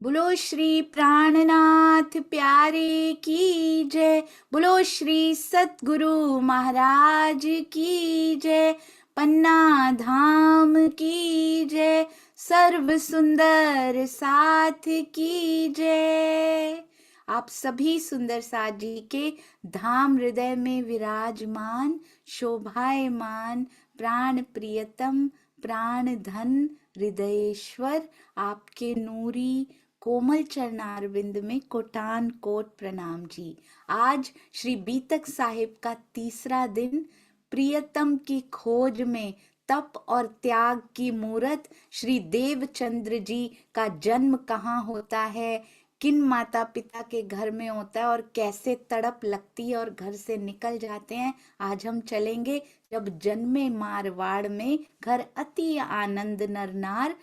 बोलो श्री प्राणनाथ प्यारे की जय। बोलो श्री सतगुरु महाराज की जय। पन्ना धाम की जय। सर्व सुंदर साथ की जय। आप सभी सुंदर साथ जी के धाम हृदय में विराजमान शोभायमान प्राण प्रियतम प्राण धन हृदयेश्वर आपके नूरी कोमल चरणारविंद में कोटान कोट प्रणाम जी। आज श्री बीतक साहिब का तीसरा दिन, प्रियतम की खोज में तप और त्याग की मूरत। श्री देवचंद्र जी का जन्म कहाँ होता है, किन माता पिता के घर में होता है और कैसे तड़प लगती है और घर से निकल जाते हैं, आज हम चलेंगे। जब जन्मे मारवाड़ में घर अति आनंद नर नार,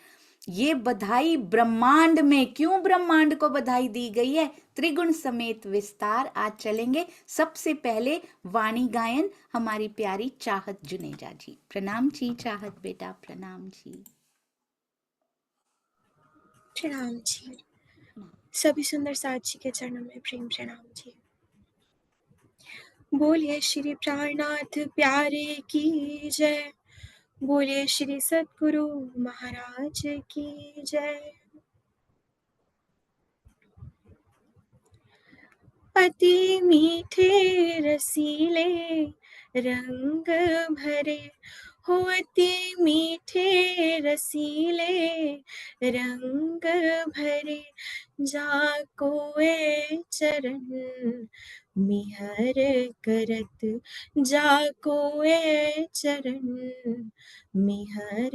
ये बधाई ब्रह्मांड में, क्यों ब्रह्मांड को बधाई दी गई है, त्रिगुण समेत विस्तार। आज चलेंगे। सबसे पहले वाणी गायन हमारी प्यारी चाहत जुनेजा जी। प्रणाम जी चाहत बेटा, प्रणाम जी। प्रणाम जी। सभी सुंदर साथ जी के चरणों में प्रेम प्रणाम जी। बोलिए श्री प्राणनाथ प्यारे की जय। बोलिए श्री सतगुरु महाराज की जय। अति मीठे रसीले रंग भरे हो, अति मीठे रसीले रंग भरे, जाको ए चरण मिहर करत, जाको ए चरण मिहर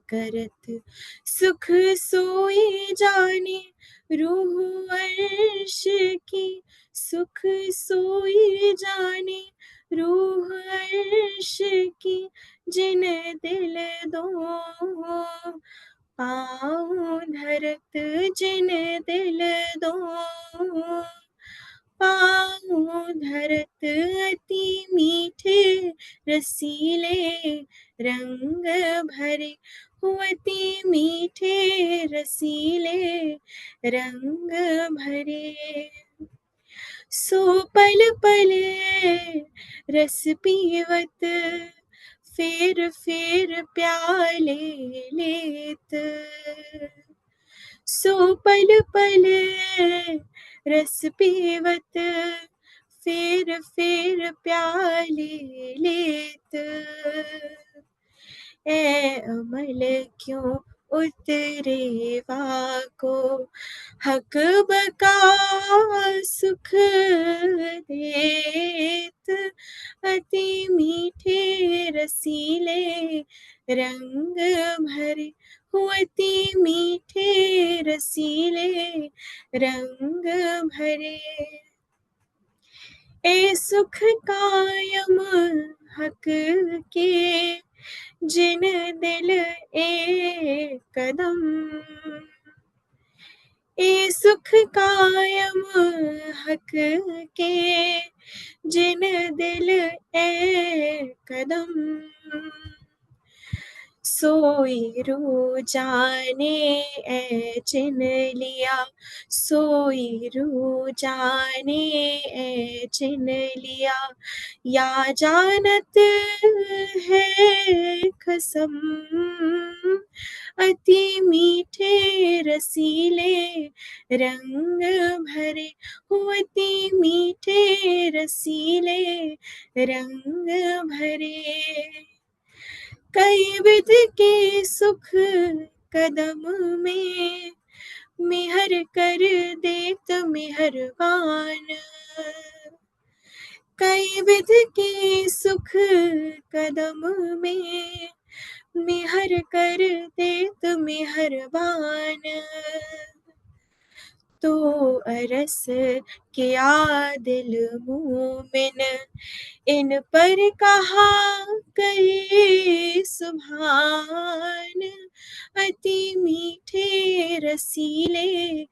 करत, सुख सोई जाने रूह अर्श की, सुख सोई जाने रूह अर्श की, जिन दिल दो पाँव धरत, जिन दिल दो पाँव धरत, अति मीठे रसीले रंग भरे हो, अति मीठे रसीले रंग भरे, सो पल पल रस पीवत, फेर फेर प्याले लेत, सो पल पल रस पीवत, फेर फेर प्याले लेत, ए अमल क्यों उतरे वाको, हक बका सुख देत, अति मीठे रसीले रंग भरे हो, अति मीठे रसीले रंग भरे, ए सुख कायम हक के, जिन दिल एक कदम, ए सुख कायम हक के, जिन दिल एक कदम, सोई रू जाने ए चिन लिया, सोई रू जाने ए चिन लिया, या जानत है कसम, अति मीठे रसीले रंग भरे हो, अति मीठे रसीले रंग भरे, कई विध के सुख कदम में, मेहर कर देत मेहरबान, कई विध के सुख कदम में, मेहर कर देत मेहरबान, तो अरस किया दिल मोमिन, इन पर कहा कई सुभान, अति मीठे रसीले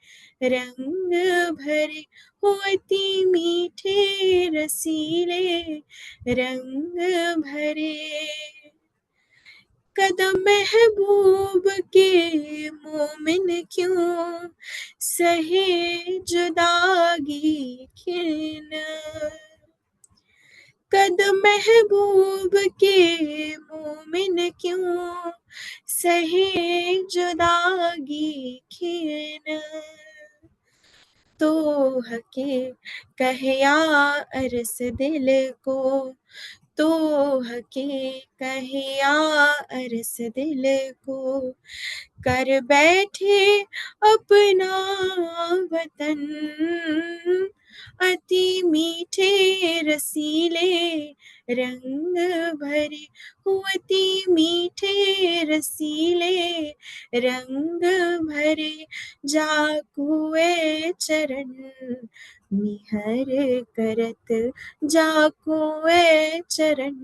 रंग भरे हो, अति मीठे रसीले रंग भरे, कदम महबूब के मोमिन क्यों सहे जुदागी खिन, कद महबूब के मोमिन क्यों सहे जुदागी खिन। तो हके कह या अरस दिल को, तो हके कह या अरस दिल को, कर बैठे अपना वतन। अति मीठे रसीले रंग भरे, अति मीठे रसीले रंग भरे, जाकुए चरण मिहर करत, जाकुए चरण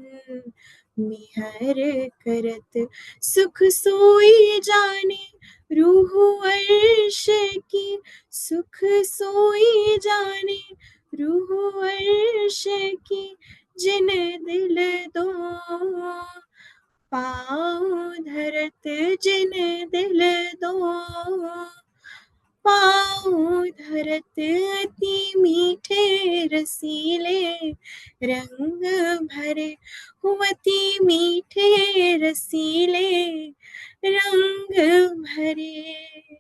मिहर करत। सुख सोई जाने रूह अर्श की, सुख सोई जाने रूह अर्श की, जिन दिल दो पाँव धरत, जिन दिल दो पाँव धरत। अति मीठे रसीले रंग भरे, अति मीठे रसीले रंग भरे।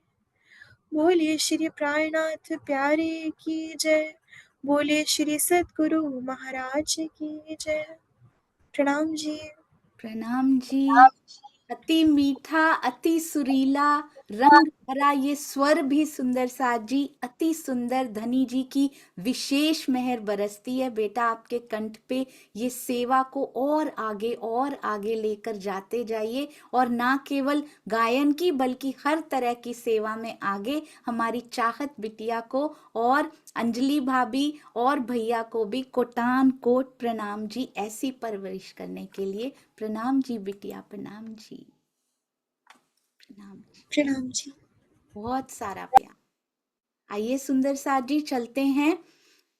बोलिए श्री प्राणनाथ प्यारे की जय, बोलिए श्री सद्गुरु महाराज की जय। प्रणाम जी। प्रणाम जी। अति मीठा, अति सुरीला, रंग भरा ये स्वर भी सुंदर साथ जी, अति सुंदर। धनी जी की विशेष मेहर बरसती है बेटा आपके कंठ पे। ये सेवा को और आगे लेकर जाते जाइए, और ना केवल गायन की बल्कि हर तरह की सेवा में आगे। हमारी चाहत बिटिया को और अंजलि भाभी और भैया को भी कोटान कोट प्रणाम जी, ऐसी परवरिश करने के लिए। प्रणाम जी बिटिया, प्रणाम जी, प्रणाम जी, प्रणाम जी। बहुत सारा प्यार। आइए सुंदर साथ जी, चलते हैं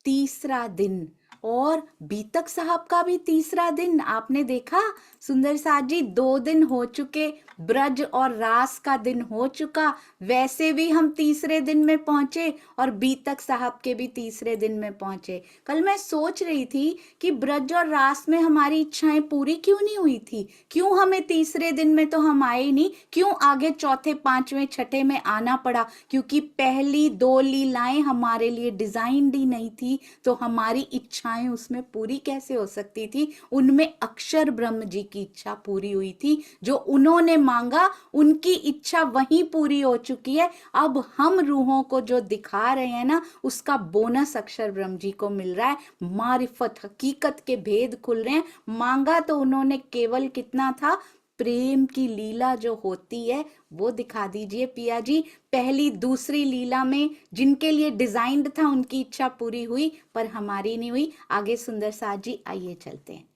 तीसरा दिन, और बीतक साहब का भी तीसरा दिन। आपने देखा सुंदर साथ जी, 2 दिन हो चुके, ब्रज और रास का दिन हो चुका। वैसे भी हम तीसरे दिन में पहुंचे, और बीतक साहब के भी तीसरे दिन में पहुंचे। कल मैं सोच रही थी कि ब्रज और रास में हमारी इच्छाएं पूरी क्यों नहीं हुई थी, क्यों हमें तीसरे दिन में तो हम आए ही नहीं, क्यों आगे चौथे पांचवें छठे में आना पड़ा। क्योंकि पहली 2 लीलाएं हमारे लिए डिजाइंड ही नहीं थी, तो हमारी इच्छाएं उसमें पूरी कैसे हो सकती थी। उनमें अक्षर ब्रह्म जी की इच्छा पूरी हुई थी, जो उन्होंने मांगा उनकी इच्छा वहीं पूरी हो चुकी है। अब हम रूहों को जो दिखा रहे हैं ना, उसका बोनस अक्षर ब्रह्म जी को मिल रहा है। मारिफत, हकीकत के भेद खुल रहे हैं। मांगा तो उन्होंने केवल कितना था, प्रेम की लीला जो होती है वो दिखा दीजिए पिया जी। पहली दूसरी लीला में जिनके लिए डिजाइंड था उनकी इच्छा पूरी हुई, पर हमारी नहीं हुई। आगे सुंदर साथ जी, आइए चलते हैं।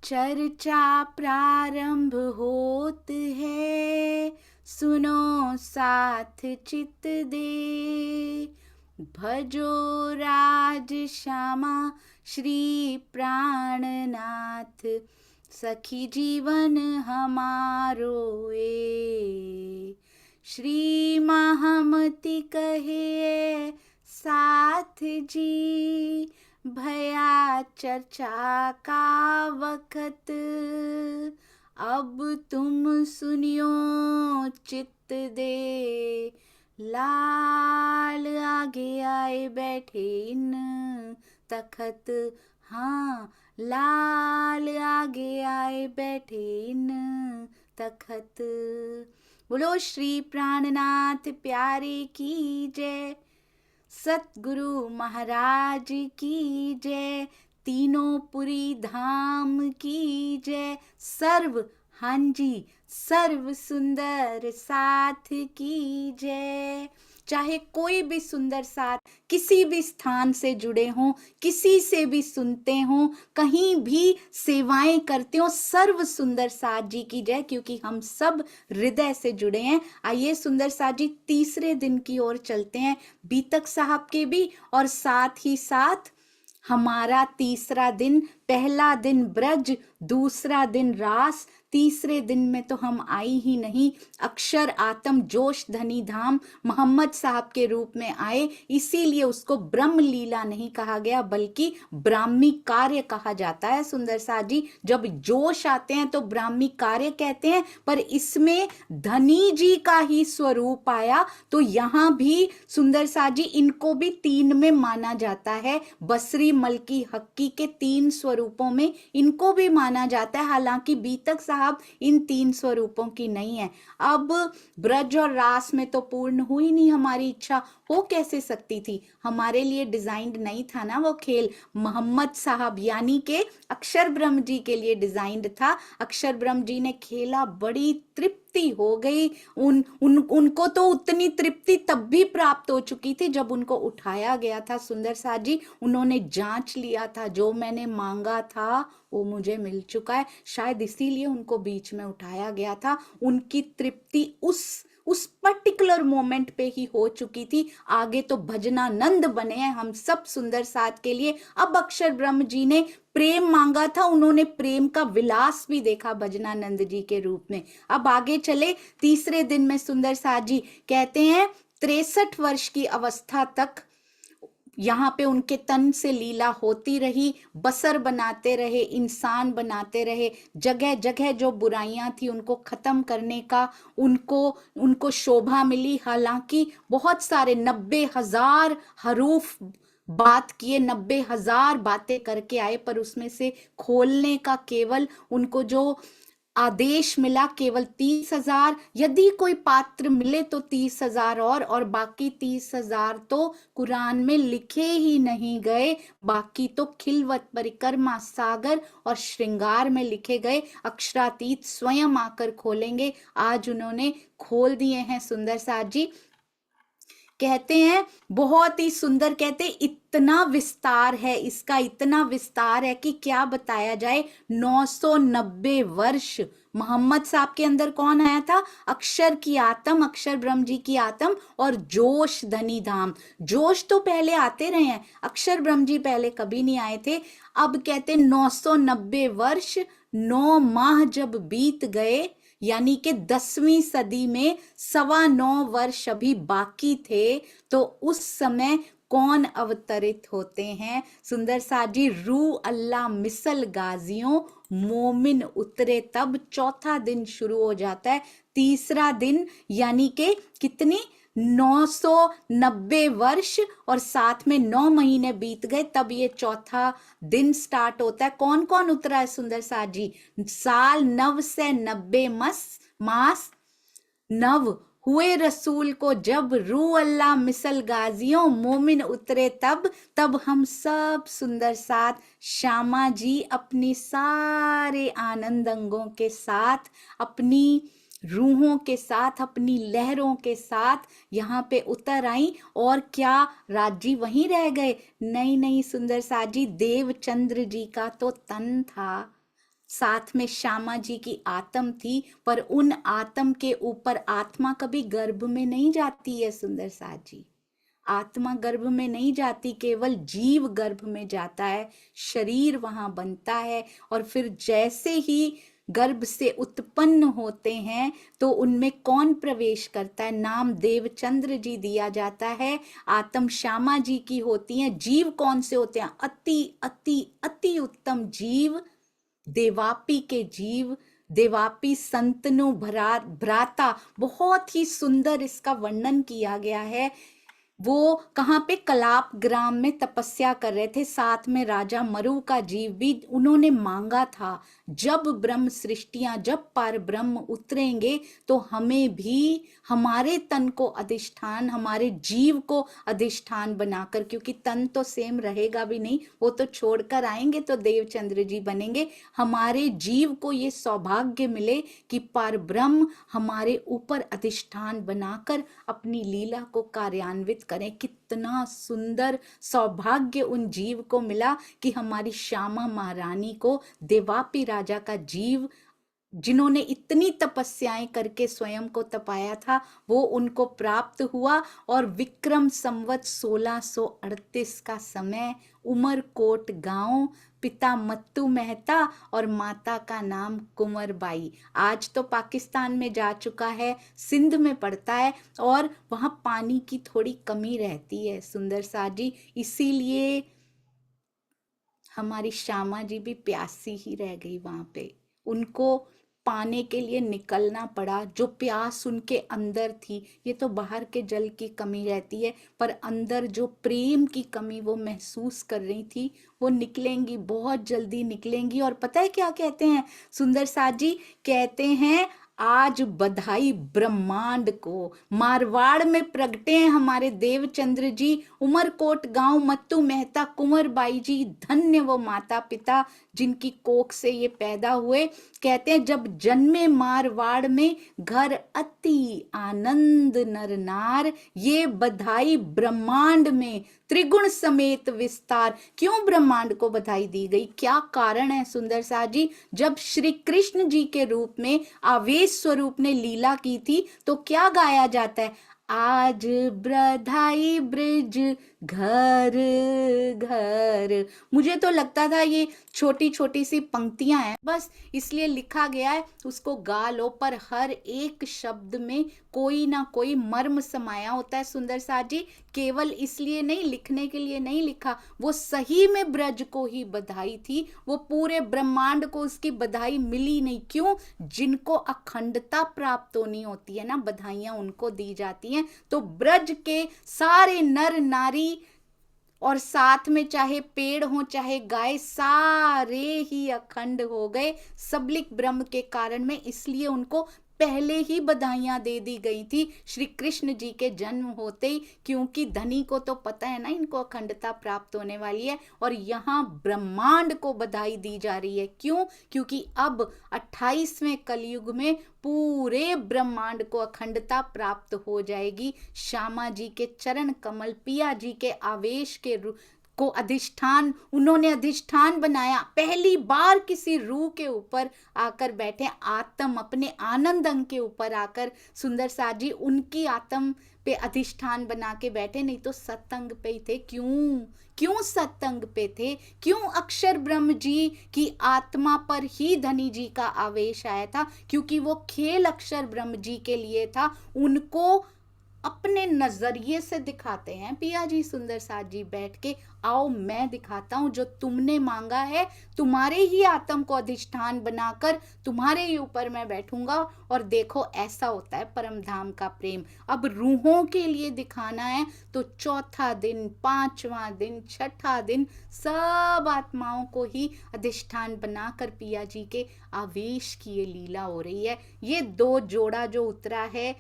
चर्चा प्रारंभ होत है, सुनो साथ चित दे, भजो राज श्यामा श्री प्राणनाथ, सखी जीवन हमारो ए। श्री महामति कहे साथ जी, भया चर्चा का वक्त, अब तुम सुनियो चित्त दे। लाल आगे आए बैठे इन तखत, हाँ लाल आगे आए बैठे इन तखत। बोलो श्री प्राणनाथ प्यारे की जय, सतगुरु महाराज की जय, तीनों पुरी धाम की जय, सर्व, हाँ जी, सर्व सुंदर साथ की जय। चाहे कोई भी सुंदर साथ किसी भी स्थान से जुड़े हों, किसी से भी सुनते हों, कहीं भी सेवाएं करते हो, सर्व सुंदर साथ जी की जय, क्योंकि हम सब हृदय से जुड़े हैं। आइए सुंदर साथ जी, तीसरे दिन की ओर चलते हैं, बीतक साहब के भी, और साथ ही साथ हमारा तीसरा दिन, पहला दिन ब्रज, दूसरा दिन रास, तीसरे दिन में तो हम आई ही नहीं, अक्षर आत्म जोश धनी धाम मोहम्मद साहब के रूप में आए, इसीलिए उसको ब्रह्म लीला नहीं कहा गया बल्कि ब्राह्मी कार्य कहा जाता है। सुंदर साथ जी, जब जोश आते हैं तो ब्राह्मी कार्य कहते हैं, पर इसमें धनी जी का ही स्वरूप आया, तो यहाँ भी सुंदर साथ जी इनको भी तीन में माना जाता है। बसरी, मलकी, हक्की के तीन स्वरूपों में इनको भी माना जाता है, हालांकि बीतक साहब इन तीन स्वरूपों की नहीं है। अब ब्रज और रास में तो पूर्ण हुई नहीं हमारी इच्छा, हो कैसे सकती थी, हमारे लिए डिजाइंड नहीं था ना वो खेल, मोहम्मद साहब यानी के अक्षर ब्रह्म जी के लिए डिजाइंड था। अक्षर ब्रह्म जी ने खेला, बड़ी तृप्ति हो गई, उनको तो उतनी तृप्ति तब भी प्राप्त हो चुकी थी जब उनको उठाया गया था। सुंदर साथ जी, उन्होंने जांच लिया था, जो मैंने मांगा था वो मुझे मिल चुका है, शायद इसीलिए उनको बीच में उठाया गया था। उनकी तृप्ति उस पर्टिकुलर मोमेंट पे ही हो चुकी थी, आगे तो भजनानंद बने हैं हम सब सुंदर साथ के लिए। अब अक्षर ब्रह्म जी ने प्रेम मांगा था, उन्होंने प्रेम का विलास भी देखा भजनानंद जी के रूप में। अब आगे चले, तीसरे दिन में सुंदर साथ जी कहते हैं 63 वर्ष की अवस्था तक यहाँ पे उनके तन से लीला होती रही, बसर बनाते रहे, इंसान बनाते रहे, जगह जगह जो बुराइयां थी उनको खत्म करने का उनको शोभा मिली। हालांकि बहुत सारे 90,000 हरूफ बात किए, 90,000 बातें करके आए, पर उसमें से खोलने का केवल उनको जो आदेश मिला केवल 30,000, यदि कोई पात्र मिले तो 30,000 और बाकी 30,000 तो कुरान में लिखे ही नहीं गए, बाकी तो खिलवत, परिक्रमा, सागर और श्रृंगार में लिखे गए। अक्षरातीत स्वयं आकर खोलेंगे, आज उन्होंने खोल दिए हैं सुंदर साथ जी। कहते हैं बहुत ही सुंदर, कहते इतना विस्तार है इसका, इतना विस्तार है कि क्या बताया जाए। 990 वर्ष मोहम्मद साहब के अंदर कौन आया था, अक्षर की आत्म, अक्षर ब्रह्म जी की आत्म और जोश धनी धाम। जोश तो पहले आते रहे हैं, अक्षर ब्रह्म जी पहले कभी नहीं आए थे। अब कहते 990 वर्ष 9 माह जब बीत गए, यानी कि 10वीं सदी में 9.25 वर्ष अभी बाकी थे, तो उस समय कौन अवतरित होते हैं सुंदर साथ जी, रू अल्लाह मिसल गाजियों मोमिन उतरे तब। चौथा दिन शुरू हो जाता है, तीसरा दिन यानी कि कितनी 990 वर्ष और साथ में 9 महीने बीत गए, तब ये चौथा दिन स्टार्ट होता है। कौन कौन उतरा है सुंदर साथ जी, साल 9 से 90 मास नव हुए रसूल को जब, रू अल्लाह मिसल गाजियों मोमिन उतरे तब हम सब सुंदर साथ श्यामा जी अपनी सारे आनंद अंगों के साथ, अपनी रूहों के साथ, अपनी लहरों के साथ यहाँ पे उतर आई। और क्या राजी वहीं रह गए, नहीं नहीं सुंदर साथ जी, देवचंद्र जी का तो तन था, साथ में श्यामा जी की आत्म थी, पर उन आत्म के ऊपर आत्मा कभी गर्भ में नहीं जाती है सुंदर साथ जी, आत्मा गर्भ में नहीं जाती, केवल जीव गर्भ में जाता है, शरीर वहां बनता है। और फिर जैसे ही गर्भ से उत्पन्न होते हैं तो उनमें कौन प्रवेश करता है, नाम देवचंद्र जी दिया जाता है, आत्म श्यामा जी की होती है। जीव कौन से होते हैं, अति अति अति उत्तम जीव, देवापी के जीव, देवापी संतनु भ्राता। बहुत ही सुंदर इसका वर्णन किया गया है। वो कहाँ पे, कलाप ग्राम में तपस्या कर रहे थे, साथ में राजा मरु का जीव भी। उन्होंने मांगा था जब ब्रह्म सृष्टियां, जब पर ब्रह्म उतरेंगे तो हमें भी हमारे तन को अधिष्ठान, हमारे जीव को अधिष्ठान बनाकर, क्योंकि तन तो सेम रहेगा भी नहीं, वो तो छोड़कर आएंगे तो देवचंद्र जी बनेंगे, हमारे जीव को ये सौभाग्य मिले कि पर ब्रह्म हमारे ऊपर अधिष्ठान बनाकर अपनी लीला को कार्यान्वित करें। कितना सुंदर सौभाग्य उन जीव को मिला कि हमारी श्यामा महारानी को देवापी राजा का जीव जिन्होंने इतनी तपस्याएं करके स्वयं को तपाया था, वो उनको प्राप्त हुआ। और विक्रम संवत 1638 का समय, उमरकोट गांव, पिता मत्तू मेहता और माता का नाम कुंवरबाई। आज तो पाकिस्तान में जा चुका है, सिंध में पड़ता है और वहां पानी की थोड़ी कमी रहती है सुंदर सा जी, इसीलिए हमारी श्यामा जी भी प्यासी ही रह गई वहां पे। उनको पाने के लिए निकलना पड़ा, जो प्यास उनके अंदर थी। ये तो बाहर के जल की कमी रहती है, पर अंदर जो प्रेम की कमी वो महसूस कर रही थी, वो निकलेंगी, बहुत जल्दी निकलेंगी। और पता है क्या कहते हैं सुंदर साथ जी? कहते हैं आज बधाई ब्रह्मांड को, मारवाड़ में प्रगटे हैं हमारे देवचंद्र जी, उमरकोट गांव, मत्तू मेहता, कुंवरबाई जी, धन्य वो माता पिता जिनकी कोख से ये पैदा हुए। कहते हैं जब जन्मे मारवाड़ में, घर अति आनंद नर नार, ये बधाई ब्रह्मांड में, त्रिगुण समेत विस्तार। क्यों ब्रह्मांड को बधाई दी गई, क्या कारण है सुंदर सा जी? जब श्री कृष्ण जी के रूप में आवेश स्वरूप ने लीला की थी, तो क्या गाया जाता है? आज बधाई ब्रिज घर घर। मुझे तो लगता था ये छोटी छोटी सी पंक्तियां हैं बस, इसलिए लिखा गया है, उसको गा लो, पर हर एक शब्द में कोई ना कोई मर्म समाया होता है सुंदर सा जी। केवल इसलिए नहीं, लिखने के लिए नहीं लिखा, वो सही में ब्रज को ही बधाई थी, वो पूरे ब्रह्मांड को उसकी बधाई मिली नहीं। क्यों? जिनको अखंडता प्राप्त होनी होती है ना, बधाइयां उनको दी जाती हैं। तो ब्रज के सारे नर नारी, और साथ में चाहे पेड़ हो चाहे गाय, सारे ही अखंड हो गए सबलिक ब्रह्म के कारण में, इसलिए उनको पहले ही बधाइयां दे दी गई थी श्री कृष्ण जी के जन्म होते ही, क्योंकि धनी को तो पता है ना इनको अखंडता प्राप्त होने वाली है। और यहाँ ब्रह्मांड को बधाई दी जा रही है। क्यों? क्योंकि अब 28वें कलयुग में पूरे ब्रह्मांड को अखंडता प्राप्त हो जाएगी। श्यामा जी के चरण कमल, पिया जी के आवेश के को अधिष्ठान, उन्होंने अधिष्ठान बनाया, पहली बार किसी रूह के ऊपर आकर बैठे, आत्म अपने आनंद अंग के ऊपर आकर सुंदर सा जी उनकी आत्म पे अधिष्ठान बना के बैठे, नहीं तो सत्संग पे ही थे। क्यों सत्संग पे थे? क्यों अक्षर ब्रह्म जी की आत्मा पर ही धनी जी का आवेश आया था? क्योंकि वो खेल अक्षर ब्रह्म जी के लिए था, उनको अपने नजरिए से दिखाते हैं पिया जी सुंदर साथ जी बैठ के। आओ मैं दिखाता हूं, जो तुमने मांगा है, तुम्हारे ही आत्म को अधिष्ठान बनाकर तुम्हारे ही ऊपर मैं बैठूंगा, और देखो ऐसा होता है परम धाम का प्रेम। अब रूहों के लिए दिखाना है तो चौथा दिन, पांचवा दिन, छठा दिन, सब आत्माओं को ही अधिष्ठान बनाकर पिया जी के आवेश की ये लीला हो रही है। ये दो जोड़ा जो उतरा है,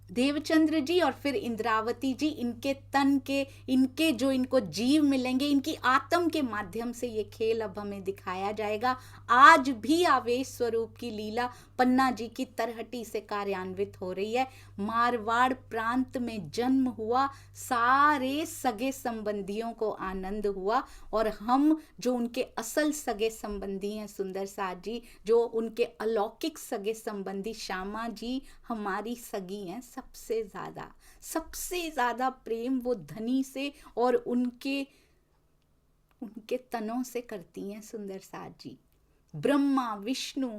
देवचंद्र जी और फिर इंद्रावती जी, इनके तन के, इनके जो इनको जीव मिलेंगे, इनकी आत्म के माध्यम से ये खेल अब हमें दिखाया जाएगा। आज भी आवेश स्वरूप की लीला पन्ना जी की तरहटी से कार्यान्वित हो रही है। मारवाड़ प्रांत में जन्म हुआ, सारे सगे संबंधियों को आनंद हुआ, और हम जो उनके असल सगे संबंधी हैं सुंदर साथ जी, जो उनके अलौकिक सगे संबंधी, श्यामा जी हमारी सगी हैं। सबसे ज्यादा प्रेम वो धनी से और उनके तनों से करती हैं सुंदर साथ जी। ब्रह्मा विष्णु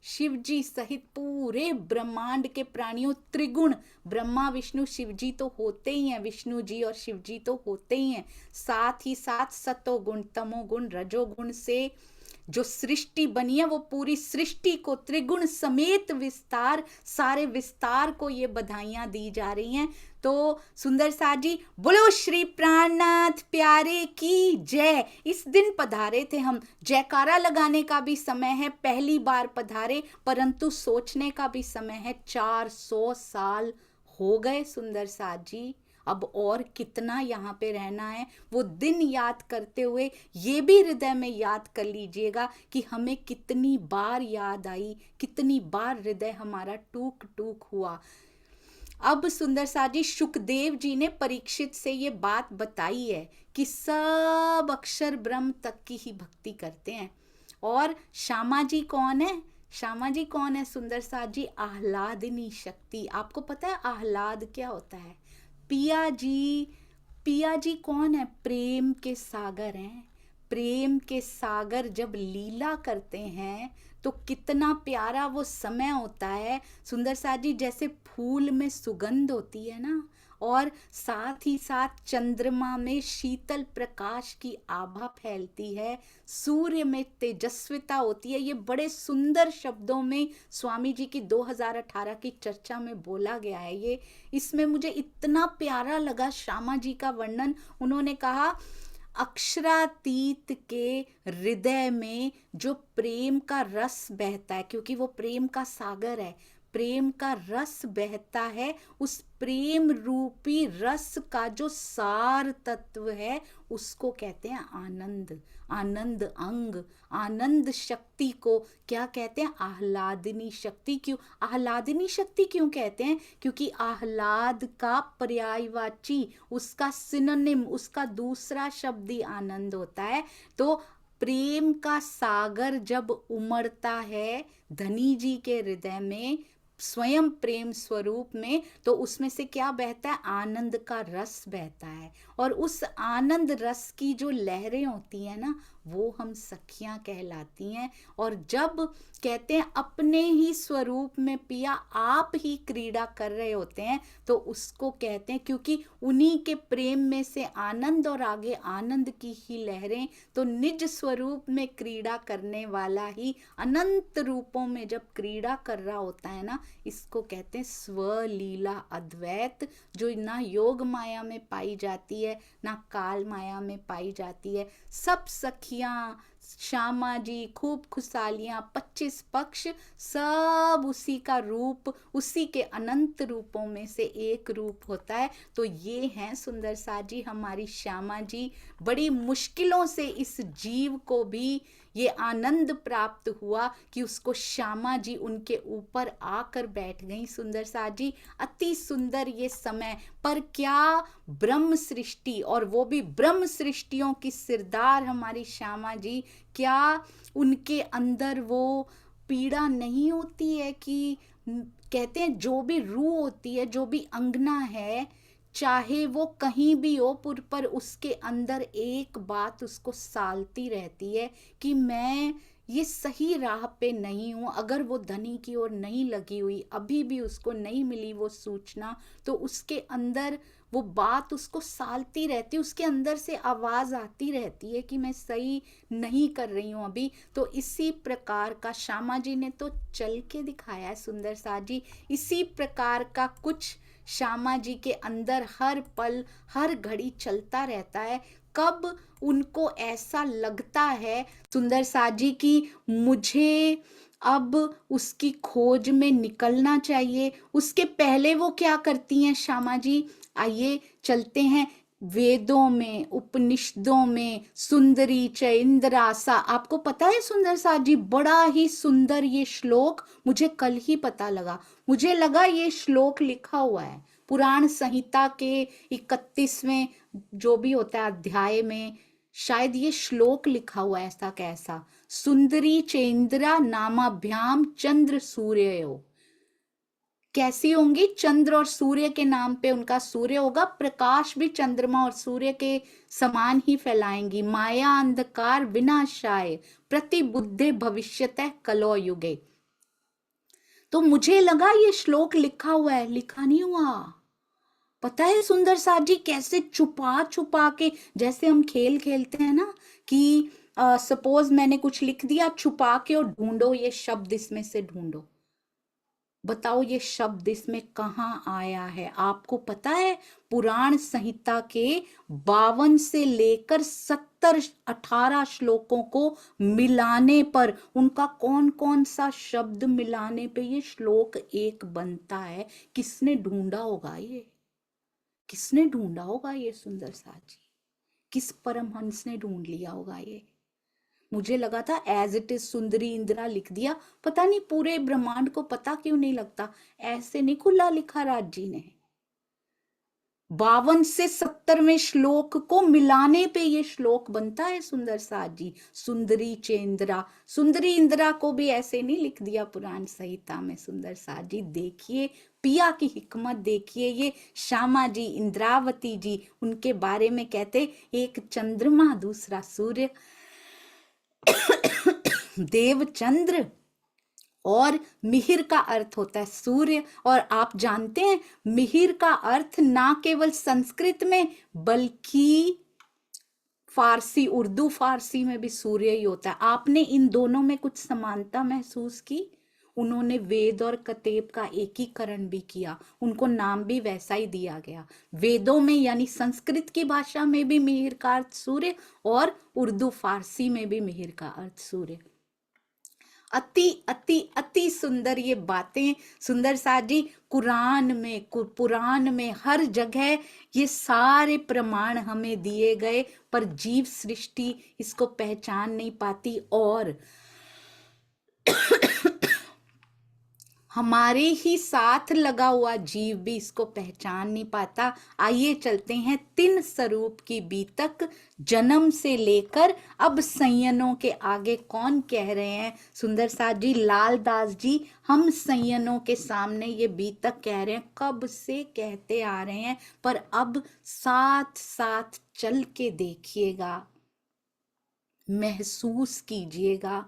शिव जी सहित पूरे ब्रह्मांड के प्राणियों, त्रिगुण, ब्रह्मा विष्णु शिव जी तो होते ही हैं, विष्णु जी और शिव जी तो होते ही हैं, साथ ही साथ सतोगुण, तमोगुण, रजोगुण से जो सृष्टि बनी है, वो पूरी सृष्टि को त्रिगुण समेत विस्तार, सारे विस्तार को ये बधाइयां दी जा रही हैं। तो सुंदर साथ जी, बोलो श्री प्राणनाथ प्यारे की जय। इस दिन पधारे थे हम, जयकारा लगाने का भी समय है, पहली बार पधारे, परंतु सोचने का भी समय है। 400 साल हो गए सुंदर साथ जी, अब और कितना यहाँ पे रहना है। वो दिन याद करते हुए ये भी हृदय में याद कर लीजिएगा कि हमें कितनी बार याद आई, कितनी बार हृदय हमारा टूक टूक हुआ। अब सुंदर साथ जी, सुखदेव जी ने परीक्षित से ये बात बताई है कि सब अक्षर ब्रह्म तक की ही भक्ति करते हैं, और श्यामा जी कौन है? श्यामा जी कौन है सुंदर साथ जी? आह्लादिनी शक्ति। आपको पता है आह्लाद क्या होता है? पिया जी, पिया जी कौन है? प्रेम के सागर हैं। प्रेम के सागर जब लीला करते हैं तो कितना प्यारा वो समय होता है सुंदर साथ जी। जैसे फूल में सुगंध होती है ना, और साथ ही साथ चंद्रमा में शीतल प्रकाश की आभा फैलती है, सूर्य में तेजस्विता होती है। ये बड़े सुंदर शब्दों में स्वामी जी की 2018 की चर्चा में बोला गया है। ये इसमें मुझे इतना प्यारा लगा श्यामा जी का वर्णन। उन्होंने कहा अक्षरातीत के हृदय में जो प्रेम का रस बहता है, क्योंकि वो प्रेम का सागर है, प्रेम का रस बहता है, उस प्रेम रूपी रस का जो सार तत्व है उसको कहते हैं आनंद। आनंद अंग, आनंद शक्ति को क्या कहते हैं? आह्लादिनी शक्ति। क्यों आह्लादिनी शक्ति क्यों कहते हैं? क्योंकि आह्लाद का पर्यायवाची, उसका सिनोनिम, उसका दूसरा शब्द ही आनंद होता है। तो प्रेम का सागर जब उमड़ता है धनी जी के हृदय में, स्वयं प्रेम स्वरूप में, तो उसमें से क्या बहता है? आनंद का रस बहता है। और उस आनंद रस की जो लहरें होती हैं ना, वो हम सखियां कहलाती हैं। और जब कहते हैं अपने ही स्वरूप में पिया आप ही क्रीड़ा कर रहे होते हैं, तो उसको कहते हैं, क्योंकि उन्हीं के प्रेम में से आनंद और आगे आनंद की ही लहरें, तो निज स्वरूप में क्रीड़ा करने वाला ही अनंत रूपों में जब क्रीड़ा कर रहा होता है ना, इसको कहते हैं स्वलीला अद्वैत, जो ना योग माया में पाई जाती है ना काल माया में पाई जाती है। सब सखियां, श्यामा जी, खूब खुशहालियां, 25 पक्ष, सब उसी का रूप, उसी के अनंत रूपों में से एक रूप होता है। तो ये हैं सुंदर साथ जी हमारी श्यामा जी। बड़ी मुश्किलों से इस जीव को भी ये आनंद प्राप्त हुआ कि उसको श्यामा जी उनके ऊपर आकर बैठ गई सुंदर साथ जी। अति सुंदर ये समय, पर क्या ब्रह्म सृष्टि, और वो भी ब्रह्म सृष्टियों की सिरदार हमारी श्यामा जी, क्या उनके अंदर वो पीड़ा नहीं होती है कि कहते हैं जो भी रूह होती है, जो भी अंगना है, चाहे वो कहीं भी हो, पर उसके अंदर एक बात उसको सालती रहती है कि मैं ये सही राह पे नहीं हूँ। अगर वो धनी की ओर नहीं लगी हुई, अभी भी उसको नहीं मिली वो सूचना, तो उसके अंदर वो बात उसको सालती रहती है, उसके अंदर से आवाज आती रहती है कि मैं सही नहीं कर रही हूँ अभी। तो इसी प्रकार का श्यामा जी ने तो चल के दिखाया है सुंदर साथ जी। इसी प्रकार का कुछ श्यामा जी के अंदर हर पल हर घड़ी चलता रहता है। कब उनको ऐसा लगता है सुंदर साथ जी की मुझे अब उसकी खोज में निकलना चाहिए, उसके पहले वो क्या करती हैं श्यामा जी? आइए चलते हैं वेदों में, उपनिषदों में, सुंदरी च इंद्रासा। आपको पता है सुंदर साथ जी, बड़ा ही सुंदर ये श्लोक मुझे कल ही पता लगा। मुझे लगा ये श्लोक लिखा हुआ है पुराण संहिता के 31वें जो भी होता है अध्याय में, शायद ये श्लोक लिखा हुआ है ऐसा कैसा, सुंदरी चेंद्रा नामाभ्याम चंद्र सूर्यो। कैसी होंगी? चंद्र और सूर्य के नाम पे उनका सूर्य होगा, प्रकाश भी चंद्रमा और सूर्य के समान ही फैलाएंगी। माया अंधकार विनाशाय प्रतिबुद्धे भविष्यतः कलो युगे। तो मुझे लगा ये श्लोक लिखा हुआ है, लिखा नहीं हुआ। पता है सुंदर साथ जी कैसे छुपा छुपा के, जैसे हम खेल खेलते हैं ना कि सपोज मैंने कुछ लिख दिया, छुपा के और ढूंढो ये शब्द इसमें से ढूंढो, बताओ ये शब्द इसमें कहाँ आया है? आपको पता है पुराण संहिता के 52 से लेकर 70-18 श्लोकों को मिलाने पर उनका कौन कौन सा शब्द मिलाने पे ये श्लोक एक बनता है? किसने ढूंढा होगा ये? किसने ढूंढा होगा ये सुंदर साथ जी? किस परमहंस ने ढूंढ लिया होगा ये? मुझे लगा था एज इट इज सुंदरी इंदिरा लिख दिया, पता नहीं पूरे ब्रह्मांड को पता क्यों नहीं लगता, ऐसे नहीं खुला लिखा राज जी ने। 52 से 70वें श्लोक को मिलाने पे ये श्लोक बनता है सुंदर साथ जी। सुंदरी चेंद्रा, सुंदरी इंदिरा को भी ऐसे नहीं लिख दिया पुराण संहिता में सुंदर साथ जी। देखिए पिया की हिकमत, देखिए ये श्यामा जी, इंद्रावती जी, उनके बारे में कहते एक चंद्रमा दूसरा सूर्य, देवचंद्र, और मिहिर का अर्थ होता है सूर्य। और आप जानते हैं मिहिर का अर्थ ना केवल संस्कृत में बल्कि फारसी, उर्दू फारसी में भी सूर्य ही होता है। आपने इन दोनों में कुछ समानता महसूस की? उन्होंने वेद और कतेब का एकीकरण भी किया, उनको नाम भी वैसा ही दिया गया। वेदों में यानी संस्कृत की भाषा में भी मिहिर का अर्थ सूर्य, और उर्दू फारसी में भी मिहिर का अर्थ सूर्य। अति अति अति सुंदर ये बातें सुंदर साथ जी कुरान में, पुराण में, हर जगह ये सारे प्रमाण हमें दिए गए, पर जीव सृष्टि इसको पहचान नहीं पाती, और हमारे ही साथ लगा हुआ जीव भी इसको पहचान नहीं पाता। आइए चलते हैं तीन स्वरूप की बीतक, जन्म से लेकर अब संयनों के आगे कौन कह रहे हैं सुंदर साथ जी? लालदास जी हम संयनों के सामने ये बीतक कह रहे हैं, कब से कहते आ रहे हैं, पर अब साथ साथ चल के देखिएगा, महसूस कीजिएगा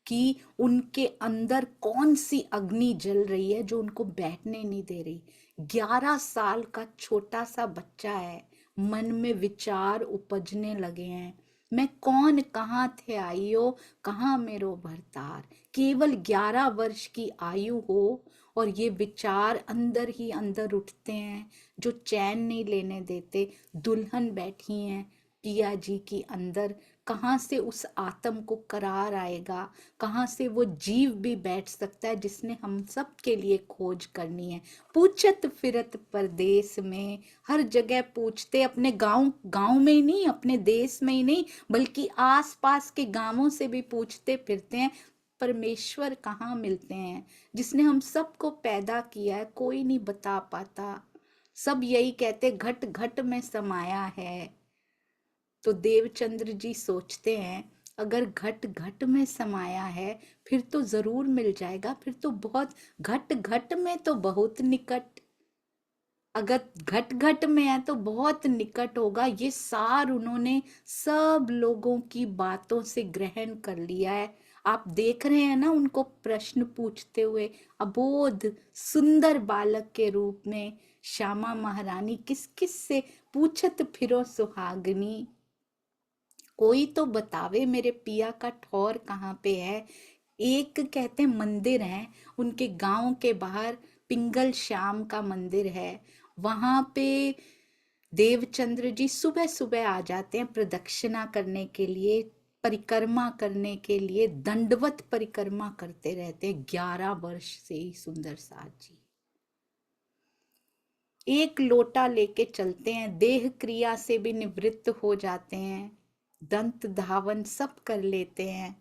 कि उनके अंदर कौन सी अग्नि जल रही है जो उनको बैठने नहीं दे रही। 11 साल का छोटा सा बच्चा है, मन में विचार उपजने लगे हैं, मैं कौन, कहाँ थे आइयो, कहाँ मेरो भरतार। केवल 11 वर्ष की आयु हो और ये विचार अंदर ही अंदर उठते हैं जो चैन नहीं लेने देते। दुल्हन बैठी हैं पिया जी की अंदर, कहाँ से उस आत्म को करार आएगा, कहाँ से वो जीव भी बैठ सकता है जिसने हम सब के लिए खोज करनी है। पूछत फिरत परदेश में, हर जगह पूछते, अपने गांव में ही नहीं, अपने देश में ही नहीं, बल्कि आस पास के गांवों से भी पूछते फिरते हैं, परमेश्वर कहाँ मिलते हैं जिसने हम सबको पैदा किया है, कोई नहीं बता पाता। सब यही कहते घट घट में समाया है। तो देवचंद्र जी सोचते हैं अगर घट घट में समाया है फिर तो जरूर मिल जाएगा, फिर तो बहुत, घट घट में तो बहुत निकट, अगर घट घट में है तो बहुत निकट होगा। ये सार उन्होंने सब लोगों की बातों से ग्रहण कर लिया है। आप देख रहे हैं ना उनको प्रश्न पूछते हुए, अबोध सुंदर बालक के रूप में श्यामा महारानी किस किस से पूछत फिरो सुहागनी, कोई तो बतावे मेरे पिया का ठौर कहाँ पे है। एक कहते मंदिर है उनके गांव के बाहर, पिंगल श्याम का मंदिर है, वहां पे देवचंद्र जी सुबह सुबह आ जाते हैं प्रदक्षिणा करने के लिए, परिक्रमा करने के लिए, दंडवत परिक्रमा करते रहते हैं 11 वर्ष से ही सुंदर साथ जी। एक लोटा लेके चलते हैं, देह क्रिया से भी निवृत्त हो जाते हैं, दंत धावन सब कर लेते हैं,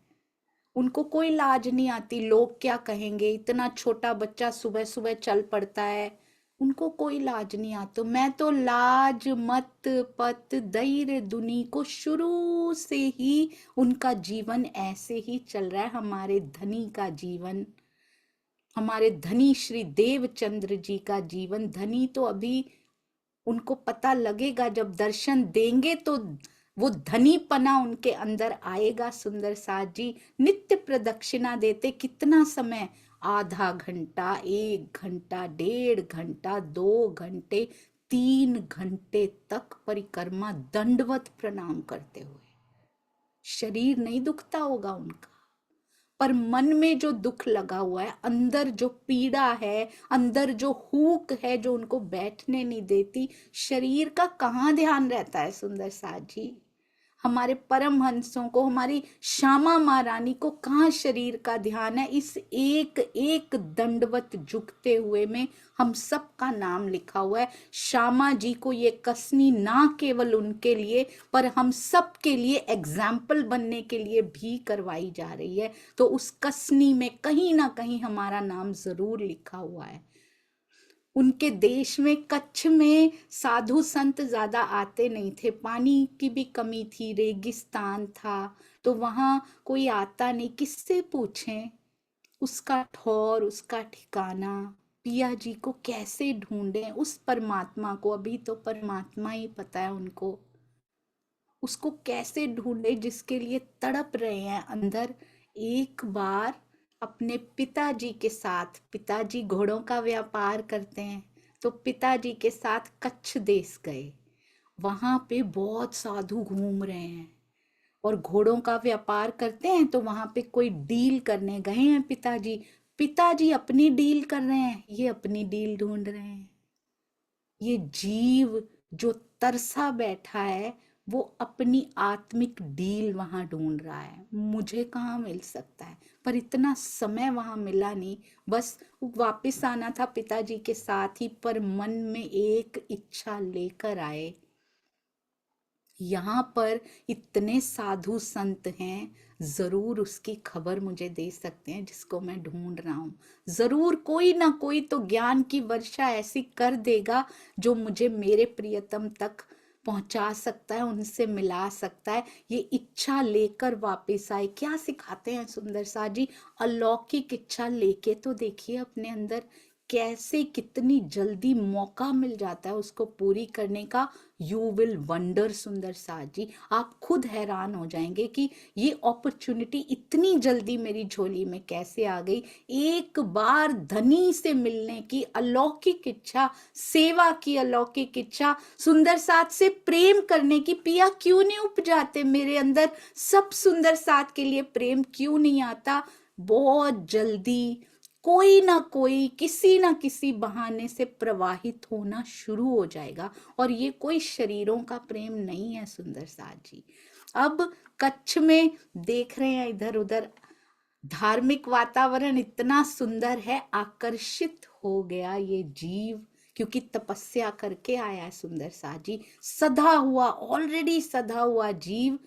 उनको कोई लाज नहीं आती लोग क्या कहेंगे, इतना छोटा बच्चा सुबह सुबह चल पड़ता है, उनको कोई लाज नहीं आता। मैं तो लाज मत पत दैर दुनी को शुरू से ही उनका जीवन ऐसे ही चल रहा है। हमारे धनी का जीवन, हमारे धनी श्री देवचंद्र जी का जीवन, धनी तो अभी उनको पता लगेगा जब दर्शन देंगे तो वो धनीपना उनके अंदर आएगा। सुंदर साथ जी नित्य प्रदक्षिणा देते, कितना समय, आधा घंटा, 1 घंटा, 1.5 घंटा, 2 घंटे, 3 घंटे तक परिक्रमा दंडवत प्रणाम करते हुए। शरीर नहीं दुखता होगा उनका, पर मन में जो दुख लगा हुआ है, अंदर जो पीड़ा है, अंदर जो हुक है जो उनको बैठने नहीं देती, शरीर का कहाँ ध्यान रहता है सुंदर साथ जी। हमारे परम हंसों को, हमारी श्यामा महारानी को कहाँ शरीर का ध्यान है। इस एक एक दंडवत झुकते हुए में हम सब का नाम लिखा हुआ है। श्यामा जी को ये कसनी ना केवल उनके लिए पर हम सब के लिए एग्जाम्पल बनने के लिए भी करवाई जा रही है। तो उस कसनी में कहीं ना कहीं हमारा नाम जरूर लिखा हुआ है। उनके देश में कच्छ में साधु संत ज्यादा आते नहीं थे, पानी की भी कमी थी, रेगिस्तान था, तो वहां कोई आता नहीं, किससे पूछें उसका ठौर, उसका ठिकाना। पिया जी को कैसे ढूंढें, उस परमात्मा को, अभी तो परमात्मा ही पता है उनको, उसको कैसे ढूंढे जिसके लिए तड़प रहे हैं अंदर। एक बार अपने पिताजी के साथ, पिताजी घोड़ों का व्यापार करते हैं, तो पिताजी के साथ कच्छ देश गए। वहां पे बहुत साधु घूम रहे हैं और घोड़ों का व्यापार करते हैं, तो वहां पे कोई डील करने गए हैं पिताजी। पिताजी अपनी डील कर रहे हैं, ये अपनी डील ढूंढ रहे हैं। ये जीव जो तरसा बैठा है वो अपनी आत्मिक डील वहां ढूंढ रहा है, मुझे कहाँ मिल सकता है। पर इतना समय वहां मिला नहीं, बस वापस आना था पिताजी के साथ ही, पर मन में एक इच्छा लेकर आए। यहाँ पर इतने साधु संत हैं, जरूर उसकी खबर मुझे दे सकते हैं जिसको मैं ढूंढ रहा हूँ। जरूर कोई ना कोई तो ज्ञान की वर्षा ऐसी कर देगा जो मुझे मेरे प्रियतम तक पहुंचा सकता है, उनसे मिला सकता है। ये इच्छा लेकर वापस आए। क्या सिखाते हैं सुंदर सा जी, अलौकिक इच्छा लेके तो देखिए अपने अंदर, कैसे कितनी जल्दी मौका मिल जाता है उसको पूरी करने का। यू विल वंडर सुंदर साथ जी, आप खुद हैरान हो जाएंगे कि ये अपॉर्चुनिटी इतनी जल्दी मेरी झोली में कैसे आ गई। एक बार धनी से मिलने की अलौकिक इच्छा, सेवा की अलौकिक इच्छा, सुंदर साथ से प्रेम करने की, पिया क्यों नहीं उपजाते मेरे अंदर, सब सुंदर साथ के लिए प्रेम क्यों नहीं आता। बहुत जल्दी कोई ना कोई किसी ना किसी बहाने से प्रवाहित होना शुरू हो जाएगा। और ये कोई शरीरों का प्रेम नहीं है सुंदर साथ जी। अब कच्छ में देख रहे हैं इधर उधर, धार्मिक वातावरण इतना सुंदर है, आकर्षित हो गया ये जीव, क्योंकि तपस्या करके आया है सुंदर साथ जी। सधा हुआ, ऑलरेडी सधा हुआ जीव,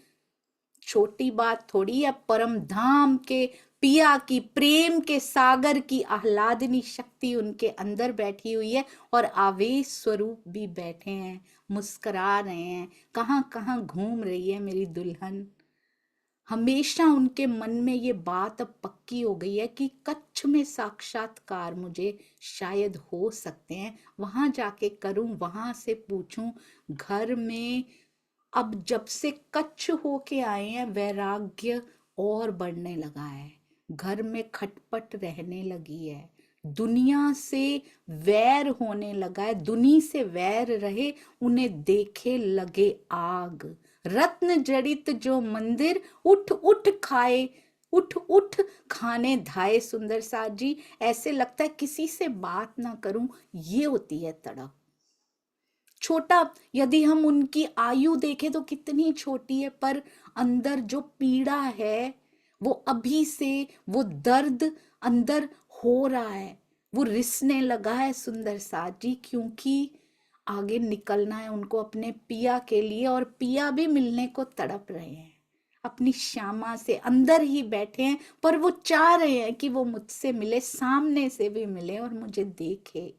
छोटी बात थोड़ी है। परम धाम के पिया की, प्रेम के सागर की आह्लादनी शक्ति उनके अंदर बैठी हुई है, और आवेश स्वरूप भी बैठे हैं, मुस्कुरा रहे हैं। कहाँ कहाँ घूम रही है मेरी दुल्हन। हमेशा उनके मन में ये बात अब पक्की हो गई है कि कच्छ में साक्षात्कार मुझे शायद हो सकते हैं, वहां जाके करूं, वहां से पूछूं। घर में अब जब से कच्छ होके आए हैं, वैराग्य और बढ़ने लगा है, घर में खटपट रहने लगी है, दुनिया से वैर होने लगा है। दुनी से वैर रहे, उन्हें देखे लगे आग। रत्न जड़ित जो मंदिर, उठ उठ खाए, उठ उठ खाने धाए सुंदर साथ जी। ऐसे लगता है किसी से बात ना करूं, ये होती है तड़प। छोटा, यदि हम उनकी आयु देखें तो कितनी छोटी है, पर अंदर जो पीड़ा है वो अभी से, वो दर्द अंदर हो रहा है, वो रिसने लगा है सुंदर साथ जी, क्योंकि आगे निकलना है उनको अपने पिया के लिए, और पिया भी मिलने को तड़प रहे हैं अपनी श्यामा से, अंदर ही बैठे हैं, पर वो चाह रहे हैं कि वो मुझसे मिले, सामने से भी मिले और मुझे देखे।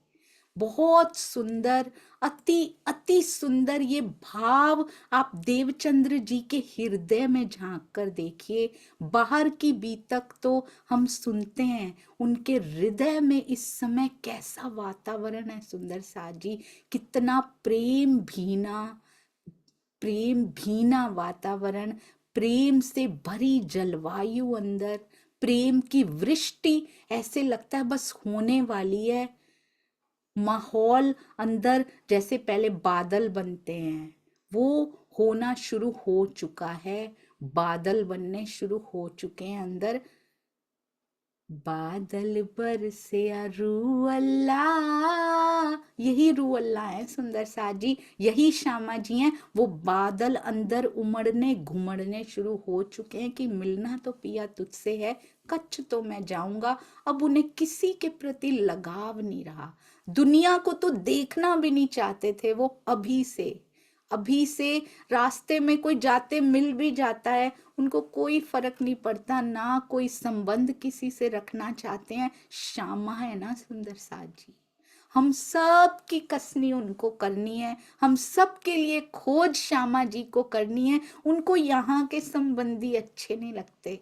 बहुत सुंदर, अति अति सुंदर ये भाव आप देवचंद्र जी के हृदय में झांक कर देखिए। बाहर की बीतक तो हम सुनते हैं, उनके हृदय में इस समय कैसा वातावरण है सुंदर साथ जी। कितना प्रेम भीना, प्रेम भीना वातावरण, प्रेम से भरी जलवायु अंदर, प्रेम की वृष्टि ऐसे लगता है बस होने वाली है। माहौल अंदर जैसे पहले बादल बनते हैं, वो होना शुरू हो चुका है, बादल बनने शुरू हो चुके हैं अंदर। बादल बरसे रू अल्लाह, यही रू अल्लाह है सुंदर साथ जी, यही श्यामा जी हैं। वो बादल अंदर उमड़ने घुमड़ने शुरू हो चुके हैं कि मिलना तो पिया तुझसे है, कच्छ तो मैं जाऊंगा। अब उन्हें किसी के प्रति लगाव नहीं रहा, दुनिया को तो देखना भी नहीं चाहते थे वो। अभी से रास्ते में कोई जाते मिल भी जाता है, उनको कोई फर्क नहीं पड़ता, ना कोई संबंध किसी से रखना चाहते हैं। श्यामा है ना सुंदर साथ जी, हम सब की कसनी उनको करनी है, हम सब के लिए खोज श्यामा जी को करनी है। उनको यहाँ के संबंधी अच्छे नहीं लगते,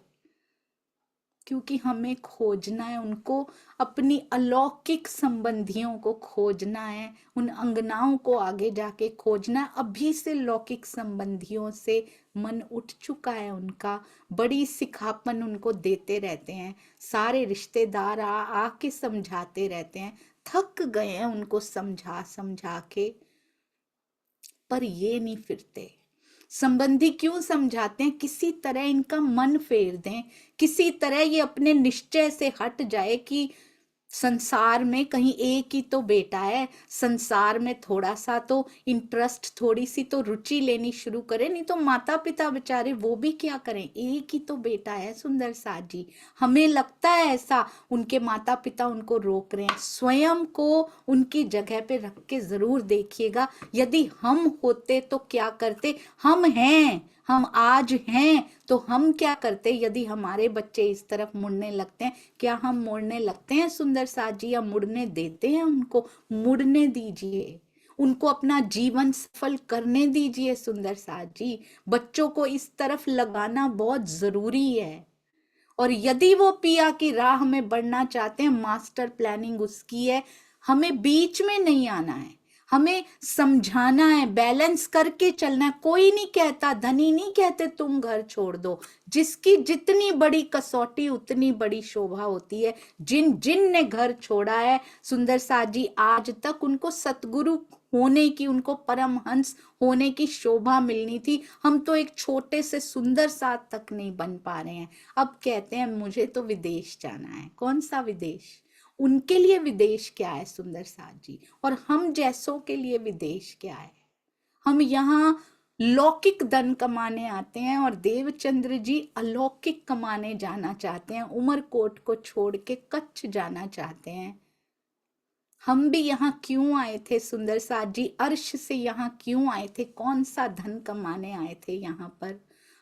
क्योंकि हमें खोजना है उनको, अपनी अलौकिक संबंधियों को खोजना है, उन अंगनाओं को आगे जाके खोजना है। अभी से लौकिक संबंधियों से मन उठ चुका है उनका, बड़ी सिखापन उनको देते रहते हैं, सारे रिश्तेदार आके समझाते रहते हैं, थक गए हैं उनको समझा समझा के, पर ये नहीं फिरते। संबंधी क्यों समझाते हैं? किसी तरह इनका मन फेर दें, किसी तरह ये अपने निश्चय से हट जाए कि संसार में कहीं एक ही तो बेटा है, संसार में थोड़ा सा तो इंटरेस्ट, थोड़ी सी तो रुचि लेनी शुरू करें। नहीं तो माता पिता बेचारे वो भी क्या करें, एक ही तो बेटा है सुंदर साथ जी। हमें लगता है ऐसा, उनके माता पिता उनको रोक रहे हैं। स्वयं को उनकी जगह पे रख के जरूर देखिएगा, यदि हम होते तो क्या करते। हम हैं, हम आज हैं, तो हम क्या करते यदि हमारे बच्चे इस तरफ मुड़ने लगते हैं? क्या हम मुड़ने लगते हैं सुंदर साथ जी, या मुड़ने देते हैं उनको? मुड़ने दीजिए, उनको अपना जीवन सफल करने दीजिए सुंदर साथ जी। बच्चों को इस तरफ लगाना बहुत जरूरी है। और यदि वो पिया की राह में बढ़ना चाहते हैं, मास्टर प्लानिंग उसकी है, हमें बीच में नहीं आना है, हमें समझाना है, बैलेंस करके चलना है। कोई नहीं कहता, धनी नहीं कहते तुम घर छोड़ दो। जिसकी जितनी बड़ी कसौटी उतनी बड़ी शोभा होती है। जिन जिन ने घर छोड़ा है सुंदर साथ जी, आज तक उनको सतगुरु होने की, उनको परमहंस होने की शोभा मिलनी थी। हम तो एक छोटे से सुंदर साथ तक नहीं बन पा रहे हैं। अब कहते हैं मुझे तो विदेश जाना है। कौन सा विदेश? उनके लिए विदेश क्या है सुंदर साथ जी, और हम जैसों के लिए विदेश क्या है? हम यहाँ लौकिक धन कमाने आते हैं और देवचंद्र जी अलौकिक कमाने जाना चाहते हैं। उमरकोट को छोड़ के कच्छ जाना चाहते हैं। हम भी यहाँ क्यों आए थे सुंदर साथ जी? अर्श से यहाँ क्यों आए थे? कौन सा धन कमाने आए थे यहाँ पर?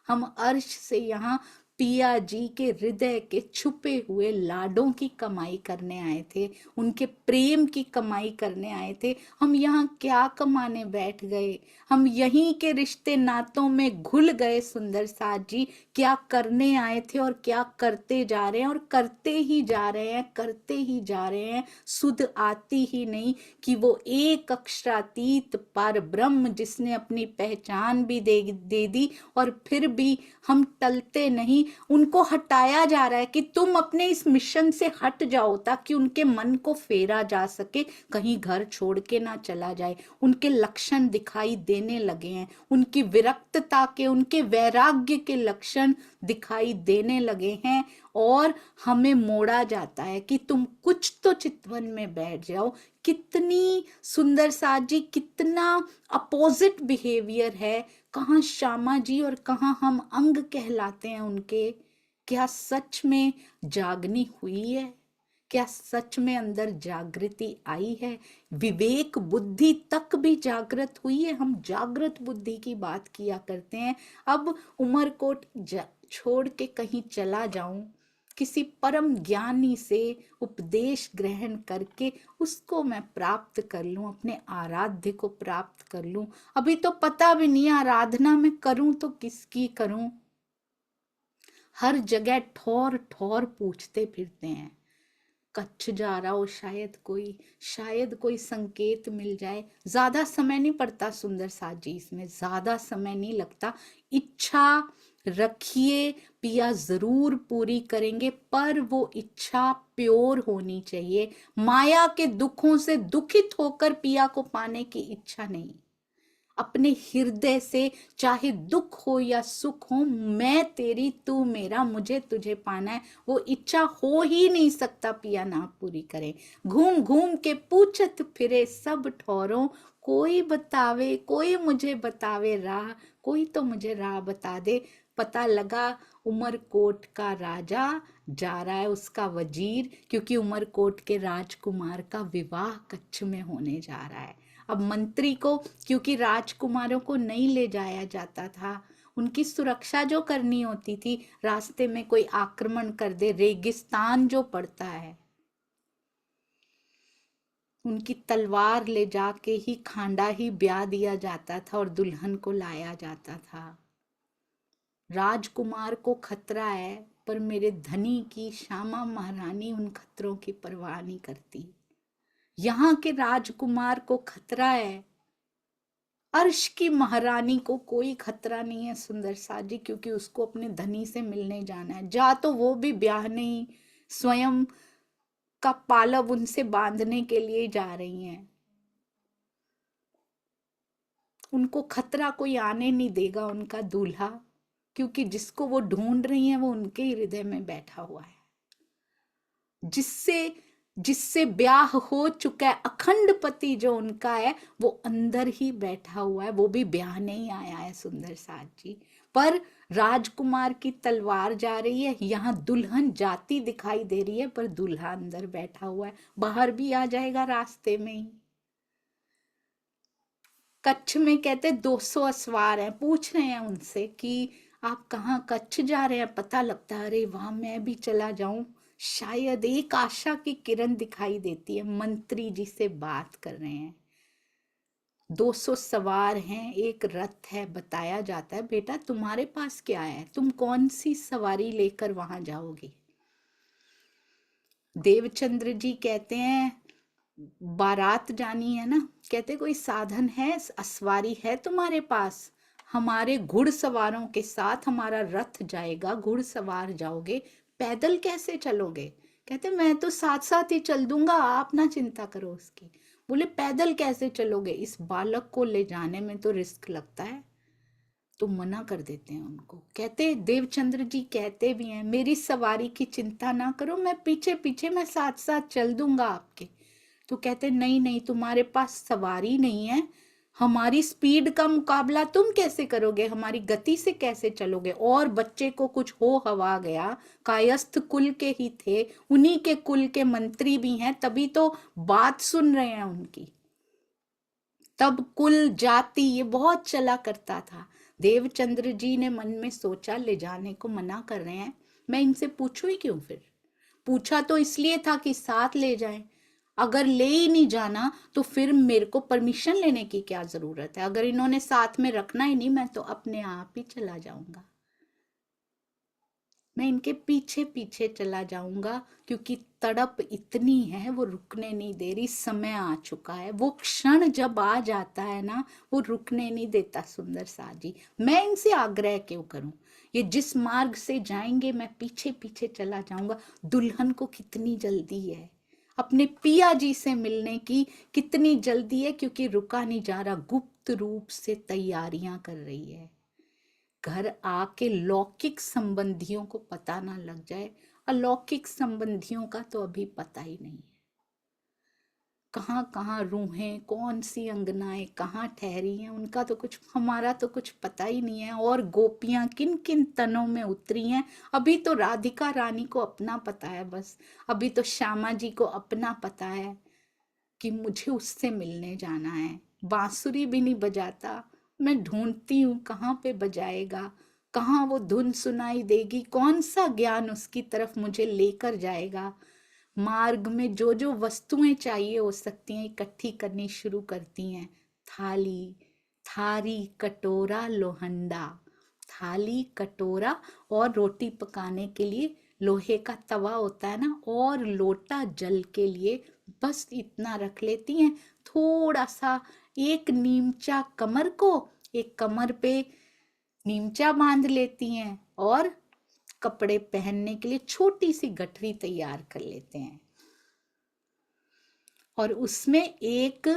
हम अर्श से यहाँ पिया जी के हृदय के छुपे हुए लाडों की कमाई करने आए थे, उनके प्रेम की कमाई करने आए थे। हम यहाँ क्या कमाने बैठ गए? हम यहीं के रिश्ते नातों में घुल गए सुंदर साथ जी। क्या करने आए थे और क्या करते जा रहे हैं, और करते ही जा रहे हैं, करते ही जा रहे हैं। सुध आती ही नहीं कि वो एक अक्षरातीत पर ब्रह्म जिसने अपनी पहचान भी दे दी, और फिर भी हम टलते नहीं। उनको हटाया जा रहा है कि तुम अपने इस मिशन से हट जाओ, ताकि उनके मन को फेरा जा सके, कहीं घर छोड़ के ना चला जाए। उनके लक्षण दिखाई देने लगे हैं, उनकी विरक्तता के, उनके वैराग्य के लक्षण दिखाई देने लगे हैं। और हमें मोड़ा जाता है कि तुम कुछ तो चितवन में बैठ जाओ। कितनी सुंदर साथ जी, कितना अपोजिट बिहेवियर है। कहाँ श्यामा जी और कहाँ हम अंग कहलाते हैं उनके। क्या सच में जागनी हुई है? क्या सच में अंदर जागृति आई है? विवेक बुद्धि तक भी जागृत हुई है? हम जागृत बुद्धि की बात किया करते हैं। अब उमरकोट छोड़ के कहीं चला जाऊं, किसी परम ज्ञानी से उपदेश ग्रहण करके उसको मैं प्राप्त कर लूं, अपने आराध्य को प्राप्त कर लूं। अभी तो पता भी नहीं आराधना में करूं तो किसकी करूं। हर जगह ठौर ठौर पूछते फिरते हैं। कच्छ जा रहा हो, शायद कोई संकेत मिल जाए। ज्यादा समय नहीं पड़ता सुंदर साथ जी, इसमें ज्यादा समय नहीं लगता। इच्छा रखिए, पिया जरूर पूरी करेंगे, पर वो इच्छा प्योर होनी चाहिए। माया के दुखों से दुखित होकर पिया को पाने की इच्छा नहीं। अपने हृदय से, चाहे दुख हो या सुख हो, मैं तेरी तू मेरा, मुझे तुझे पाना है, वो इच्छा हो ही नहीं सकता पिया ना पूरी करे। घूम घूम के पूछत फिरे सब ठौरों, कोई बतावे, कोई मुझे बतावे राह, कोई तो मुझे राह बता दे। पता लगा उमरकोट का राजा जा रहा है, उसका वजीर, क्योंकि उमरकोट के राजकुमार का विवाह कच्छ में होने जा रहा है। अब मंत्री को, क्योंकि राजकुमारों को नहीं ले जाया जाता था, उनकी सुरक्षा जो करनी होती थी, रास्ते में कोई आक्रमण कर दे, रेगिस्तान जो पड़ता है, उनकी तलवार ले जाके ही खांडा ही ब्याह दिया जाता था और दुल्हन को लाया जाता था। राजकुमार को खतरा है, पर मेरे धनी की श्यामा महारानी उन खतरों की परवाह नहीं करती। यहाँ के राजकुमार को खतरा है, अर्श की महारानी को कोई खतरा नहीं है सुंदर साज जी, क्योंकि उसको अपने धनी से मिलने जाना है। जा तो वो भी ब्याह नहीं, स्वयं का पालव उनसे बांधने के लिए जा रही हैं। उनको खतरा कोई आने नहीं देगा, उनका दूल्हा, क्योंकि जिसको वो ढूंढ रही हैं वो उनके हृदय में बैठा हुआ है, जिससे जिससे ब्याह हो चुका है, अखंड पति जो उनका है वो अंदर ही बैठा हुआ है, वो भी ब्याह नहीं आया है सुंदर साज जी। पर राजकुमार की तलवार जा रही है, यहाँ दुल्हन जाती दिखाई दे रही है, पर दूल्हा अंदर बैठा हुआ है, बाहर भी आ जाएगा रास्ते में ही। कच्छ में कहते 200 असवार हैं, पूछ रहे हैं उनसे कि आप कहाँ, कच्छ जा रहे हैं। पता लगता है अरे वहां मैं भी चला जाऊं, शायद एक आशा की किरण दिखाई देती है। मंत्री जी से बात कर रहे हैं, 200 सवार हैं, एक रथ है। बताया जाता है बेटा तुम्हारे पास क्या है, तुम कौन सी सवारी लेकर वहां जाओगे। देवचंद्र जी कहते हैं बारात जानी है ना, कहते कोई साधन है, असवारी है तुम्हारे पास। हमारे घुड़सवारों के साथ हमारा रथ जाएगा, घुड़सवार जाओगे, पैदल कैसे चलोगे। कहते मैं तो साथ साथ ही चल दूंगा, आप ना चिंता करो उसकी। बोले पैदल कैसे चलोगे, इस बालक को ले जाने में तो रिस्क लगता है। तो मना कर देते हैं उनको। कहते देवचंद्र जी कहते भी हैं मेरी सवारी की चिंता ना करो, मैं पीछे पीछे मैं साथ साथ चल दूंगा आपके। तो कहते नहीं नहीं, तुम्हारे पास सवारी नहीं है, हमारी स्पीड का मुकाबला तुम कैसे करोगे, हमारी गति से कैसे चलोगे। और बच्चे को कुछ हो हवा गया, कायस्थ कुल के ही थे, उन्हीं के कुल के मंत्री भी हैं, तभी तो बात सुन रहे हैं उनकी। तब कुल जाति ये बहुत चला करता था। देवचंद्र जी ने मन में सोचा ले जाने को मना कर रहे हैं, मैं इनसे पूछूं ही क्यों। फिर पूछा तो इसलिए था कि साथ ले जाएं, अगर ले ही नहीं जाना तो फिर मेरे को परमिशन लेने की क्या जरूरत है। अगर इन्होंने साथ में रखना ही नहीं, मैं तो अपने आप ही चला जाऊंगा, मैं इनके पीछे पीछे चला जाऊंगा, क्योंकि तड़प इतनी है वो रुकने नहीं दे रही। समय आ चुका है, वो क्षण जब आ जाता है ना वो रुकने नहीं देता सुंदर साजी। मैं इनसे आग्रह क्यों करूं, ये जिस मार्ग से जाएंगे मैं पीछे पीछे चला जाऊंगा। दुल्हन को कितनी जल्दी है अपने पिया जी से मिलने की, कितनी जल्दी है, क्योंकि रुका नहीं जा रहा, गुप्त रूप से तैयारियां कर रही है। घर आके लौकिक संबंधियों को पता ना लग जाए, अलौकिक संबंधियों का तो अभी पता ही नहीं है। कहाँ कहाँ रूहें, कौन सी अंगनाएं कहाँ ठहरी हैं, उनका तो कुछ, हमारा तो कुछ पता ही नहीं है। और गोपियां किन किन तनों में उतरी हैं, अभी तो राधिका रानी को अपना पता है बस, अभी तो श्यामा जी को अपना पता है कि मुझे उससे मिलने जाना है। बांसुरी भी नहीं बजाता, मैं ढूंढती हूँ कहाँ पे बजाएगा, कहाँ वो धुन सुनाई देगी, कौन सा ज्ञान उसकी तरफ मुझे लेकर जाएगा। मार्ग में जो जो वस्तुएं चाहिए हो सकती हैं इकट्ठी करनी शुरू करती हैं। थाली, थारी, कटोरा, लोहंडा। थाली, कटोरा और रोटी पकाने के लिए लोहे का तवा होता है ना, और लोटा जल के लिए, बस इतना रख लेती हैं। थोड़ा सा एक नीमचा कमर को, एक कमर पे नीमचा बांध लेती हैं, और कपड़े पहनने के लिए छोटी सी गठरी तैयार कर लेते हैं, और उसमें एक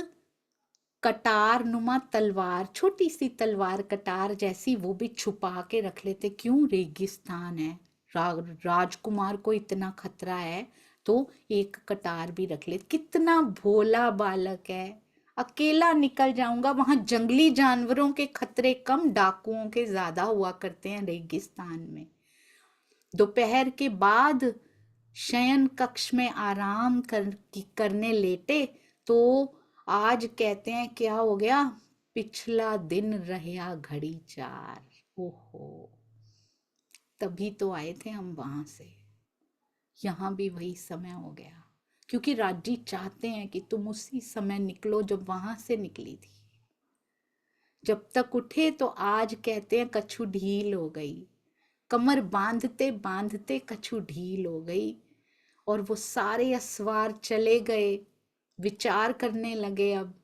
कटार नुमा तलवार, छोटी सी तलवार कटार जैसी, वो भी छुपा के रख लेते। क्यों, रेगिस्तान है, राजकुमार को इतना खतरा है, तो एक कटार भी रख ले। कितना भोला बालक है, अकेला निकल जाऊंगा, वहां जंगली जानवरों के खतरे कम, डाकुओं के ज्यादा हुआ करते हैं रेगिस्तान में। दोपहर के बाद शयन कक्ष में आराम करने लेटे, तो आज कहते हैं क्या हो गया, पिछला दिन रहा घड़ी 4। ओहो, तभी तो आए थे हम वहां से, यहाँ भी वही समय हो गया। क्योंकि राजी चाहते हैं कि तुम उसी समय निकलो जब वहां से निकली थी। जब तक उठे तो आज कहते हैं कछु ढील हो गई, कमर बांधते बांधते कछु ढील हो गई, और वो सारे असवार चले गए, विचार करने लगे। अब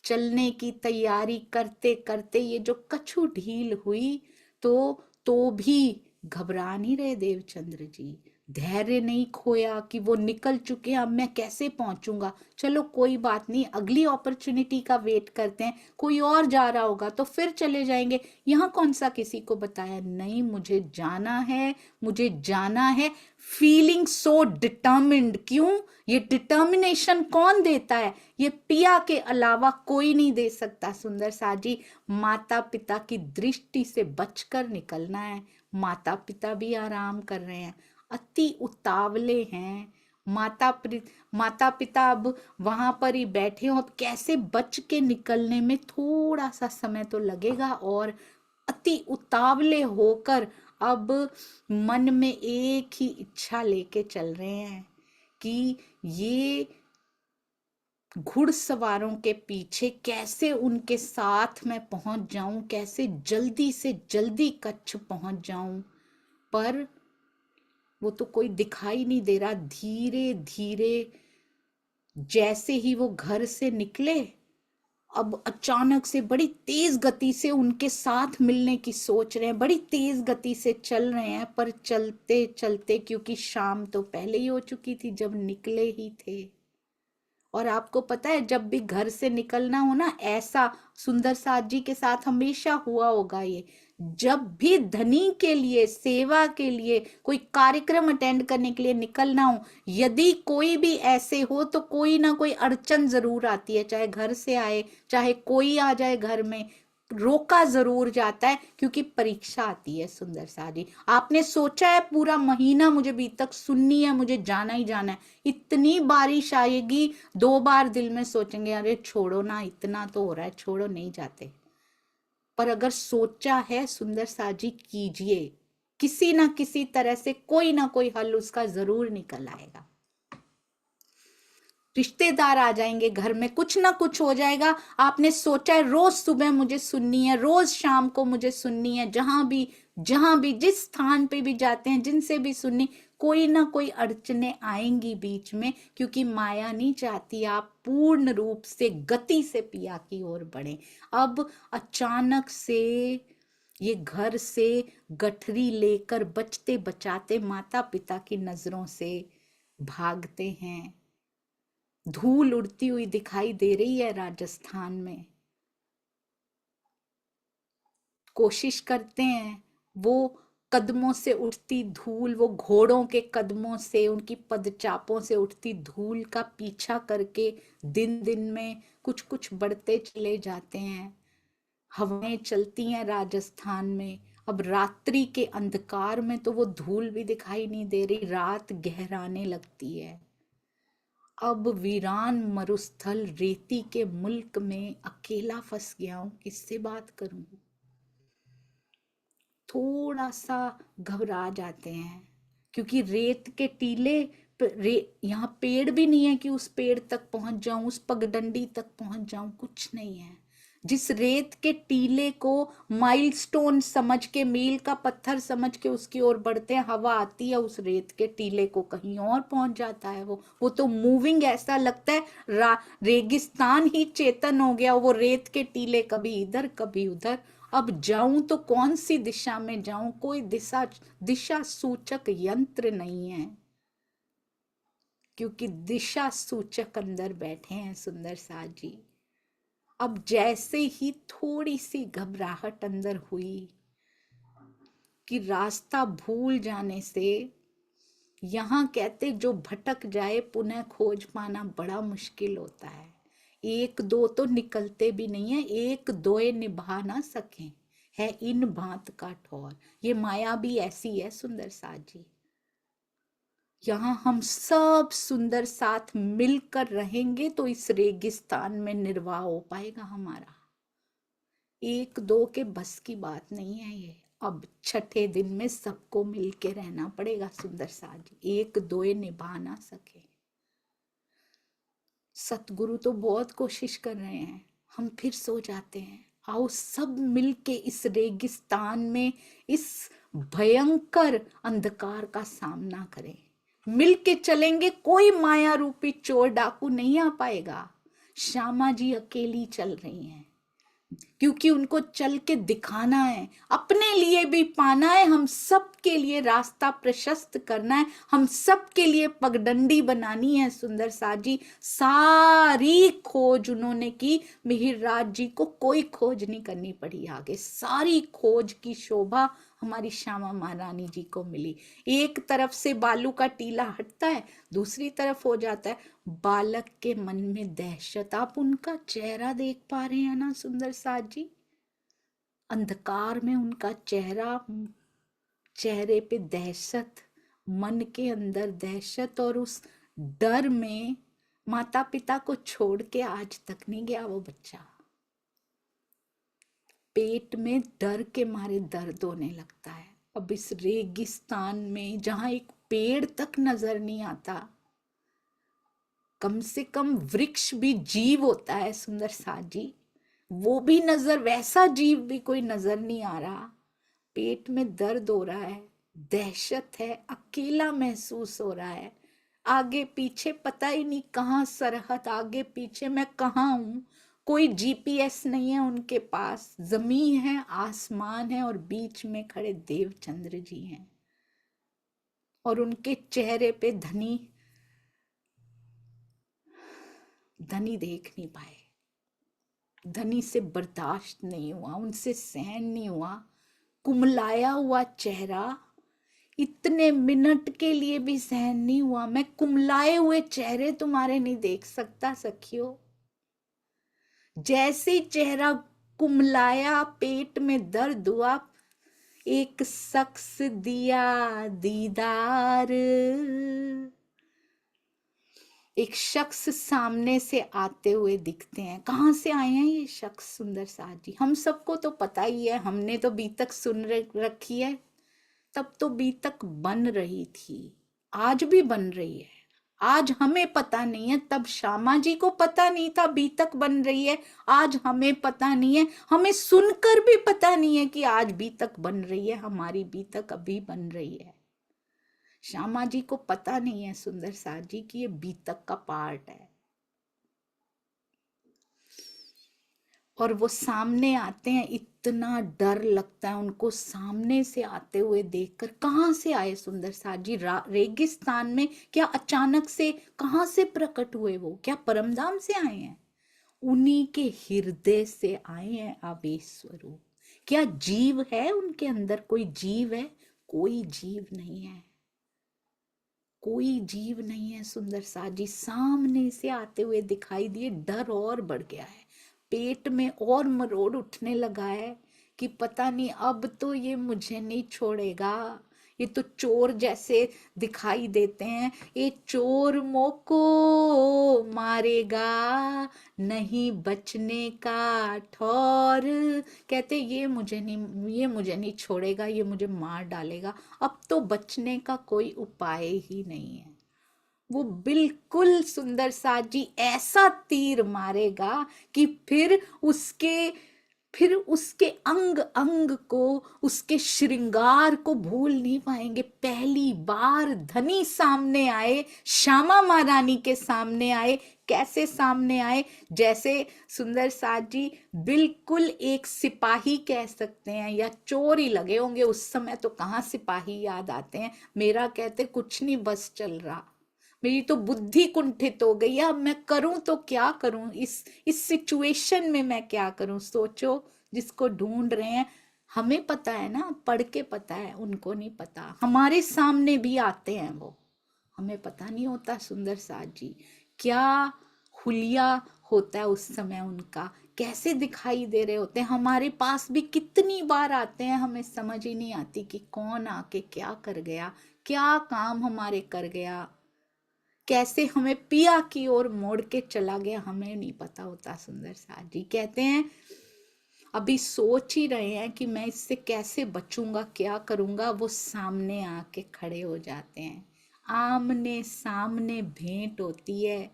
चलने की तैयारी करते करते ये जो कछु ढील हुई, तो भी घबरा नहीं रहे देवचंद्र जी, धैर्य नहीं खोया कि वो निकल चुके हैं, अब मैं कैसे पहुंचूंगा, चलो कोई बात नहीं, अगली अपॉर्चुनिटी का वेट करते हैं, कोई और जा रहा होगा तो फिर चले जाएंगे, यहाँ कौन सा किसी को बताया, नहीं मुझे जाना है, मुझे जाना है। फीलिंग सो डिटर्मिन्ड, क्यों, ये डिटर्मिनेशन कौन देता है, ये पिया के अलावा कोई नहीं दे सकता सुंदर साजी। माता पिता की दृष्टि से बचकर निकलना है। माता पिता भी आराम कर रहे हैं, अति उतावले हैं। माता पिता अब वहां पर ही बैठे हो, अब कैसे बच के निकलने में थोड़ा सा समय तो लगेगा, और अति उतावले होकर अब मन में एक ही इच्छा लेके चल रहे हैं कि ये घुड़सवारों के पीछे कैसे उनके साथ मैं पहुंच जाऊं, कैसे जल्दी से जल्दी कच्छ पहुंच जाऊं। पर वो तो कोई दिखाई नहीं दे रहा। धीरे धीरे जैसे ही वो घर से निकले, अब अचानक से बड़ी तेज गति से उनके साथ मिलने की सोच रहे हैं, बड़ी तेज गति से चल रहे हैं, पर चलते चलते, क्योंकि शाम तो पहले ही हो चुकी थी जब निकले ही थे। और आपको पता है जब भी घर से निकलना हो ना, ऐसा सुंदर साथ जी के साथ हमेशा हुआ होगा ये, जब भी धनी के लिए, सेवा के लिए, कोई कार्यक्रम अटेंड करने के लिए निकलना हो, यदि कोई भी ऐसे हो तो कोई ना कोई अड़चन जरूर आती है, चाहे घर से आए, चाहे कोई आ जाए घर में, रोका जरूर जाता है, क्योंकि परीक्षा आती है सुंदर साजी। आपने सोचा है पूरा महीना मुझे अभी तक सुननी है, मुझे जाना ही जाना है, इतनी बारिश आएगी, 2 बार दिल में सोचेंगे अरे छोड़ो ना, इतना तो हो रहा है, छोड़ो, नहीं जाते। पर अगर सोचा है सुंदर साजी, कीजिए, किसी ना किसी तरह से कोई ना कोई हल उसका जरूर निकल आएगा। रिश्तेदार आ जाएंगे घर में, कुछ ना कुछ हो जाएगा। आपने सोचा है रोज सुबह मुझे सुननी है, रोज शाम को मुझे सुननी है, जहां भी जिस स्थान पे भी जाते हैं, जिनसे भी सुननी, कोई ना कोई अड़चने आएंगी बीच में, क्योंकि माया नहीं चाहती आप पूर्ण रूप से गति से पिया की ओर बढ़े। अब अचानक से ये घर से गठरी लेकर बचते बचाते माता पिता की नजरों से भागते हैं। धूल उड़ती हुई दिखाई दे रही है राजस्थान में। कोशिश करते हैं वो कदमों से उठती धूल, वो घोड़ों के कदमों से, उनकी पदचापों से उठती धूल का पीछा करके दिन दिन में कुछ कुछ बढ़ते चले जाते हैं। हवाएं चलती हैं राजस्थान में। अब रात्रि के अंधकार में तो वो धूल भी दिखाई नहीं दे रही, रात गहराने लगती है। अब वीरान मरुस्थल रेती के मुल्क में अकेला फंस गया हूं, किससे बात करूं। थोड़ा सा घबरा जाते हैं, क्योंकि रेत के टीले यहाँ पेड़ भी नहीं है कि उस पेड़ तक पहुंच जाऊं, उस पगडंडी तक पहुंच जाऊं, कुछ नहीं है। जिस रेत के टीले को माइलस्टोन समझ के, मील का पत्थर समझ के उसकी ओर बढ़ते हैं, हवा आती है उस रेत के टीले को कहीं और पहुंच जाता है। वो तो मूविंग, ऐसा लगता है रेगिस्तान ही चेतन हो गया। वो रेत के टीले कभी इधर कभी उधर। अब जाऊं तो कौन सी दिशा में जाऊं, कोई दिशा सूचक यंत्र नहीं है, क्योंकि दिशा सूचक अंदर बैठे हैं सुंदर साथ जी। अब जैसे ही थोड़ी सी घबराहट अंदर हुई कि रास्ता भूल जाने से, यहाँ कहते जो भटक जाए पुनः खोज पाना बड़ा मुश्किल होता है। एक दो तो निकलते भी नहीं है, एक दोए निभा ना सके, है इन भांत का ठौर। ये माया भी ऐसी है सुंदर साथ जी। यहाँ हम सब सुंदर साथ मिलकर रहेंगे तो इस रेगिस्तान में निर्वाह हो पाएगा हमारा। एक दो के बस की बात नहीं है ये। अब छठे दिन में सबको मिलके रहना पड़ेगा सुंदर साथ जी, एक दोए निभा ना सके। सतगुरु तो बहुत कोशिश कर रहे हैं, हम फिर सो जाते हैं। आओ सब मिलके इस रेगिस्तान में इस भयंकर अंधकार का सामना करें। मिलके चलेंगे, कोई माया रूपी चोर डाकू नहीं आ पाएगा। श्यामा जी अकेली चल रही हैं, क्योंकि उनको चल के दिखाना है, अपने लिए भी पाना है, हम सब के लिए रास्ता प्रशस्त करना है, हम सब के लिए पगडंडी बनानी है। सुंदर साजी सारी खोज उन्होंने की, मिहिर राज जी को कोई खोज नहीं करनी पड़ी आगे, सारी खोज की शोभा हमारी श्यामा महारानी जी को मिली। एक तरफ से बालू का टीला हटता है, दूसरी तरफ हो जाता है बालक के मन में दहशत। आप उनका चेहरा देख पा रहे हैं ना सुंदर साज जी, अंधकार में उनका चेहरा, चेहरे पे दहशत, मन के अंदर दहशत, और उस डर में माता पिता को छोड़ के आज तक नहीं गया वो बच्चा। पेट में डर के मारे दर्द होने लगता है। अब इस रेगिस्तान में जहां एक पेड़ तक नजर नहीं आता, कम से कम वृक्ष भी जीव होता है सुंदर साज जी, वो भी नजर, वैसा जीव भी कोई नजर नहीं आ रहा। पेट में दर्द हो रहा है, दहशत है, अकेला महसूस हो रहा है, आगे पीछे पता ही नहीं कहाँ सरहद, आगे पीछे मैं कहाँ हूं। कोई जीपीएस नहीं है उनके पास, जमीन है, आसमान है, और बीच में खड़े देवचंद्र जी हैं, और उनके चेहरे पे धनी देख नहीं पाए। धनी से बर्दाश्त नहीं हुआ, उनसे सहन नहीं हुआ। कुमलाया हुआ चेहरा इतने मिनट के लिए भी सहन नहीं हुआ। मैं कुमलाए हुए चेहरे तुम्हारे नहीं देख सकता सखियो। जैसे चेहरा कुमलाया, पेट में दर्द हुआ, एक शख्स दिया दीदार, एक शख्स सामने से आते हुए दिखते हैं। कहाँ से आए हैं ये शख्स सुंदर साज जी? हम सबको तो पता ही है, हमने तो बीतक सुन रखी है, तब तो बीतक बन रही थी, आज भी बन रही है। आज हमें पता नहीं है, तब श्यामा जी को पता नहीं था बीतक बन रही है, आज हमें पता नहीं है, हमें सुनकर भी पता नहीं है कि आज बीतक बन रही है, हमारी बीतक अभी बन रही है। श्यामा जी को पता नहीं है सुंदर साज जी कि ये बीतक का पार्ट है। और वो सामने आते हैं, इतना डर लगता है उनको सामने से आते हुए देखकर। कहाँ से आए सुंदर साज जी? रेगिस्तान में क्या अचानक से कहाँ से प्रकट हुए वो? क्या परमधाम से आए हैं? उन्हीं के हृदय से आए हैं आवेश स्वरूप। क्या जीव है उनके अंदर? कोई जीव है? कोई जीव नहीं है, कोई जीव नहीं है सुंदर साज जी। सामने से आते हुए दिखाई दिए, डर और बढ़ गया है, पेट में और मरोड़ उठने लगा है कि पता नहीं अब तो ये मुझे नहीं छोड़ेगा। ये तो चोर जैसे दिखाई देते हैं, ये चोर मोको मारेगा, नहीं बचने का ठौर। कहते ये मुझे नहीं छोड़ेगा, ये मुझे मार डालेगा, अब तो बचने का कोई उपाय ही नहीं है। वो बिल्कुल सुंदर साज जी ऐसा तीर मारेगा कि फिर उसके अंग अंग को, उसके श्रृंगार को भूल नहीं पाएंगे। पहली बार धनी सामने आए, श्यामा महारानी के सामने आए। कैसे सामने आए? जैसे सुंदर साज जी बिल्कुल एक सिपाही कह सकते हैं, या चोर ही लगे होंगे उस समय, तो कहाँ सिपाही याद आते हैं। मेरा कहते कुछ नहीं बस चल रहा, मेरी तो बुद्धि कुंठित हो गई, अब मैं करूं तो क्या करूं, इस सिचुएशन में मैं क्या करूं। सोचो, जिसको ढूंढ रहे हैं, हमें पता है ना, पढ़ के पता है, उनको नहीं पता। हमारे सामने भी आते हैं वो, हमें पता नहीं होता सुंदर साज जी। क्या हुलिया होता है उस समय उनका, कैसे दिखाई दे रहे होते हैं। हमारे पास भी कितनी बार आते हैं, हमें समझ ही नहीं आती कि कौन आके क्या कर गया, क्या काम हमारे कर गया, कैसे हमें पिया की ओर मोड़ के चला गया, हमें नहीं पता होता। सुंदर साज जी कहते हैं अभी सोच ही रहे हैं कि मैं इससे कैसे बचूंगा, क्या करूंगा। वो सामने आके खड़े हो जाते हैं, आमने सामने भेंट होती है।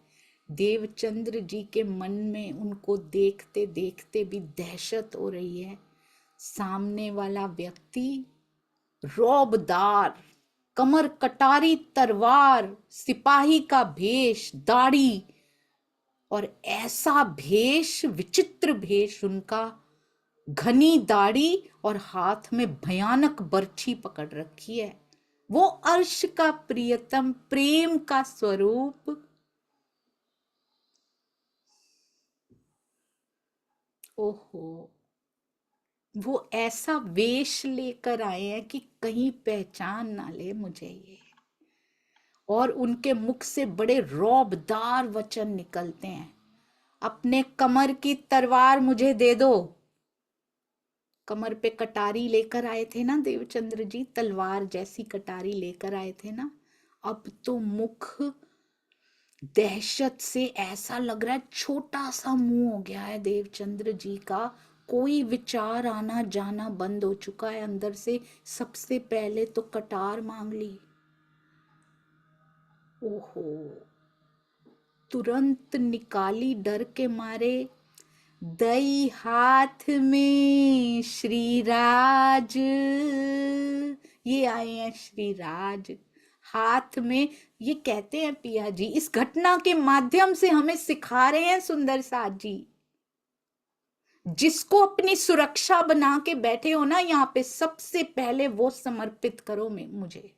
देवचंद्र जी के मन में उनको देखते देखते भी दहशत हो रही है। सामने वाला व्यक्ति रौबदार, कमर कटारी तलवार, सिपाही का भेष, दाढ़ी, और ऐसा भेष, विचित्र भेष उनका, घनी दाढ़ी और हाथ में भयानक बर्छी पकड़ रखी है। वो अर्श का प्रियतम, प्रेम का स्वरूप। ओहो, वो ऐसा वेश लेकर आए हैं कि कहीं पहचान ना ले मुझे ये। और उनके मुख से बड़े रौबदार वचन निकलते हैं, अपने कमर की तलवार मुझे दे दो। कमर पे कटारी लेकर आए थे ना देवचंद्र जी, तलवार जैसी कटारी लेकर आए थे ना। अब तो मुख दहशत से ऐसा लग रहा है छोटा सा मुंह हो गया है देवचंद्र जी का। कोई विचार आना जाना बंद हो चुका है अंदर से। सबसे पहले तो कटार मांग ली। ओहो, तुरंत निकाली डर के मारे। दई हाथ में श्रीराज, ये आए हैं श्रीराज हाथ में। ये कहते हैं पिया जी, इस घटना के माध्यम से हमें सिखा रहे हैं सुंदर साथ जी, जिसको अपनी सुरक्षा बना के बैठे हो ना यहाँ पे, सबसे पहले वो समर्पित करो मुझे,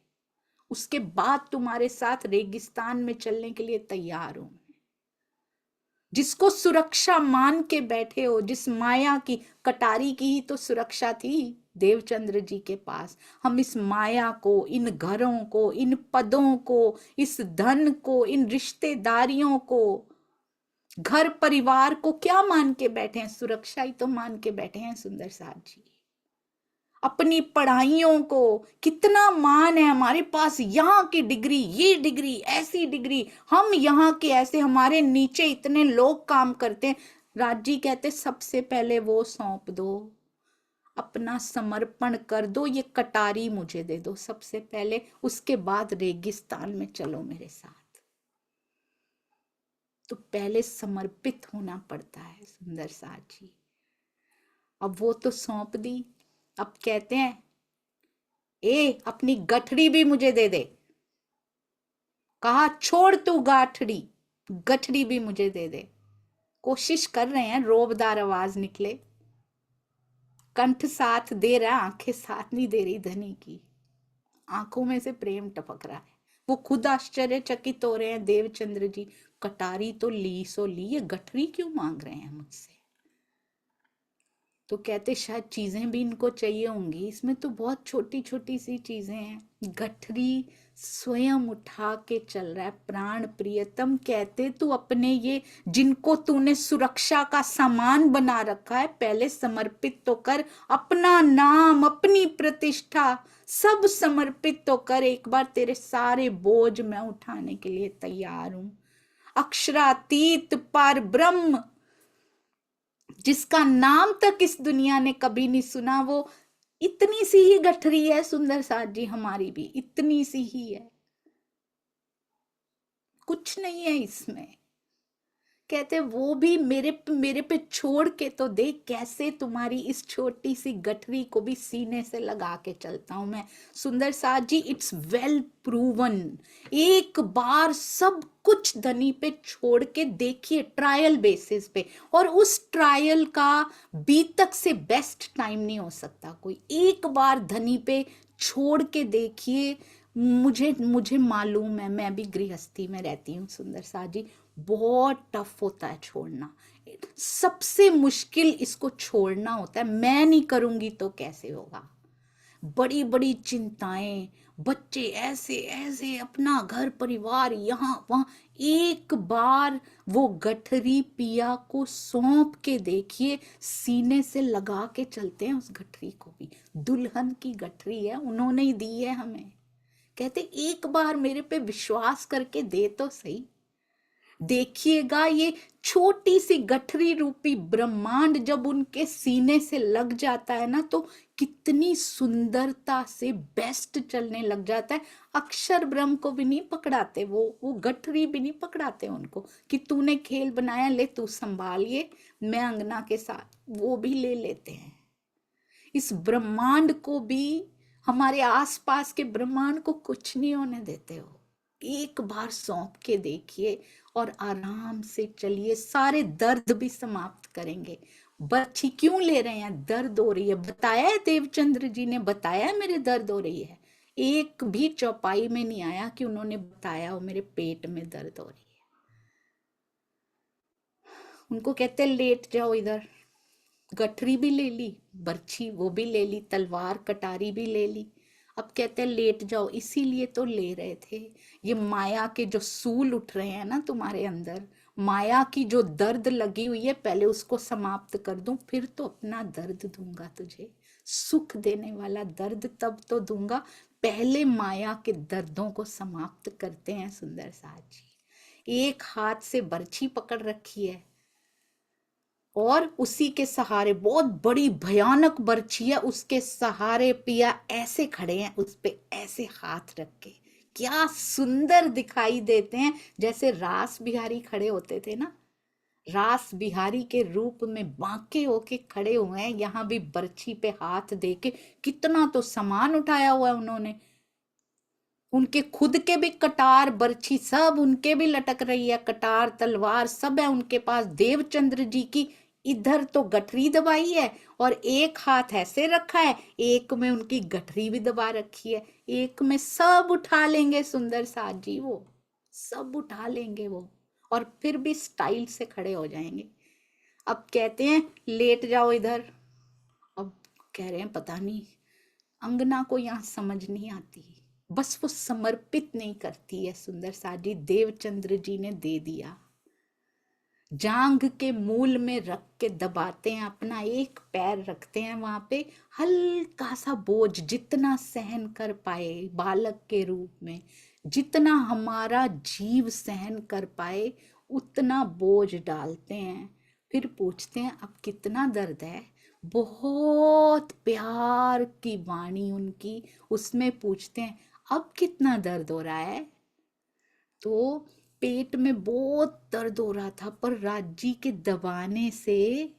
उसके बाद तुम्हारे साथ रेगिस्तान में चलने के लिए तैयार हूं। जिसको सुरक्षा मान के बैठे हो, जिस माया की, कटारी की ही तो सुरक्षा थी देवचंद्र जी के पास। हम इस माया को, इन घरों को, इन पदों को, इस धन को, इन रिश्तेदारियों को, घर परिवार को क्या मान के बैठे हैं? सुरक्षा ही तो मान के बैठे हैं सुंदर साथ जी। अपनी पढ़ाइयों को कितना मान है हमारे पास, यहाँ की डिग्री, ये डिग्री, ऐसी डिग्री, हम यहाँ के ऐसे, हमारे नीचे इतने लोग काम करते हैं। राज जी कहते सबसे पहले वो सौंप दो, अपना समर्पण कर दो, ये कटारी मुझे दे दो सबसे पहले, उसके बाद रेगिस्तान में चलो मेरे साथ। तो पहले समर्पित होना पड़ता है सुंदर साथ जी। अब वो तो सौंप दी, अब कहते हैं ए अपनी गठड़ी भी मुझे दे दे। कहा छोड़ तू गाठड़ी, गठड़ी भी मुझे दे दे। कोशिश कर रहे हैं, रोबदार आवाज निकले, कंठ साथ दे रहा, आंखें साथ नहीं दे रही धनी की। आंखों में से प्रेम टपक रहा है। वो खुद आश्चर्यचकित हो रहे हैं देवचंद्र जी, कटारी तो ली सो ली, ये गठरी क्यों मांग रहे हैं मुझसे? तो कहते शायद चीजें भी इनको चाहिए होंगी, इसमें तो बहुत छोटी छोटी सी चीजें हैं। गठरी स्वयं उठा के चल रहा है। प्राण प्रियतम कहते तू अपने ये, जिनको तूने सुरक्षा का सामान बना रखा है, पहले समर्पित तो कर। अपना नाम, अपनी प्रतिष्ठा सब समर्पित तो कर। एक बार तेरे सारे बोझ मैं उठाने के लिए तैयार हूं। अक्षरातीत पार ब्रह्म, जिसका नाम तक इस दुनिया ने कभी नहीं सुना, वो इतनी सी ही गठरी है सुंदर साथ जी, हमारी भी इतनी सी ही है, कुछ नहीं है इसमें। कहते वो भी मेरे पे छोड़ के तो देख, कैसे तुम्हारी इस छोटी सी गठरी को भी सीने से लगा के चलता हूं मैं। सुंदर साथ जी, इट्स वेल प्रूवन। एक बार सब कुछ धनी पे छोड़ के देखिए, ट्रायल बेसिस पे, और उस ट्रायल का बीतक से बेस्ट टाइम नहीं हो सकता कोई। एक बार धनी पे छोड़ के देखिए। मुझे मालूम है, मैं भी गृहस्थी में रहती हूँ सुंदर साथ जी, बहुत टफ होता है छोड़ना। सबसे मुश्किल इसको छोड़ना होता है। मैं नहीं करूंगी तो कैसे होगा? बड़ी बड़ी चिंताएं, बच्चे ऐसे ऐसे, अपना घर परिवार यहाँ वहां। एक बार वो गठरी पिया को सौंप के देखिए, सीने से लगा के चलते हैं उस गठरी को भी। दुल्हन की गठरी है, उन्होंने ही दी है हमें। कहते एक बार मेरे पे विश्वास करके दे तो सही। देखिएगा, ये छोटी सी गठरी रूपी ब्रह्मांड जब उनके सीने से लग जाता है ना, तो कितनी सुंदरता से बेस्ट चलने लग जाता है। अक्षर ब्रह्म को भी नहीं पकड़ाते, वो गठरी भी नहीं पकड़ाते उनको कि तूने खेल बनाया, ले तू संभालिए, मैं अंगना के साथ, वो भी ले लेते हैं। इस ब्रह्मांड को भी, हमारे आसपास के ब्रह्मांड को कुछ नहीं होने देते हो। एक बार सौंप के देखिए और आराम से चलिए, सारे दर्द भी समाप्त करेंगे। बच्ची क्यों ले रहे हैं? दर्द हो रही है, बताया है देवचंद्र जी ने, बताया है मेरे दर्द हो रही है। एक भी चौपाई में नहीं आया कि उन्होंने बताया हो मेरे पेट में दर्द हो रही है। उनको कहते लेट जाओ इधर, गठरी भी ले ली, बर्छी वो भी ले ली, तलवार कटारी भी ले ली, अब कहते हैं लेट जाओ। इसीलिए तो ले रहे थे। ये माया के जो सूल उठ रहे हैं ना तुम्हारे अंदर, माया की जो दर्द लगी हुई है, पहले उसको समाप्त कर दूं, फिर तो अपना दर्द दूंगा तुझे। सुख देने वाला दर्द तब तो दूंगा, पहले माया के दर्दों को समाप्त करते हैं। सुंदर साथ जी एक हाथ से बर्छी पकड़ रखी है और उसी के सहारे, बहुत बड़ी भयानक बर्छी है, उसके सहारे पिया ऐसे खड़े हैं, उस पे ऐसे हाथ रख के, क्या सुंदर दिखाई देते हैं, जैसे रास बिहारी खड़े होते थे ना, रास बिहारी के रूप में बांके होके खड़े हुए हैं। यहाँ भी बर्छी पे हाथ दे के, कितना तो सामान उठाया हुआ है उन्होंने, उनके खुद के भी कटार बर्छी सब उनके भी लटक रही है, कटार तलवार सब है उनके पास। देवचंद्र जी की इधर तो गठरी दबाई है और एक हाथ ऐसे रखा है, एक में उनकी गठरी भी दबा रखी है, एक में सब उठा लेंगे सुंदर साथ जी, वो सब उठा लेंगे वो, और फिर भी स्टाइल से खड़े हो जाएंगे। अब कहते हैं लेट जाओ इधर, अब कह रहे हैं पता नहीं, अंगना को यहाँ समझ नहीं आती, बस वो समर्पित नहीं करती है। सुंदर साथ जी देवचंद्र जी ने दे दिया, जांघ के मूल में रख के दबाते हैं, अपना एक पैर रखते हैं वहां पे, हल्का सा बोझ जितना सहन कर पाए बालक के रूप में, जितना हमारा जीव सहन कर पाए उतना बोझ डालते हैं। फिर पूछते हैं अब कितना दर्द है, बहुत प्यार की वाणी उनकी, उसमें पूछते हैं अब कितना दर्द हो रहा है। तो पेट में बहुत दर्द हो रहा था, पर राजी के दबाने से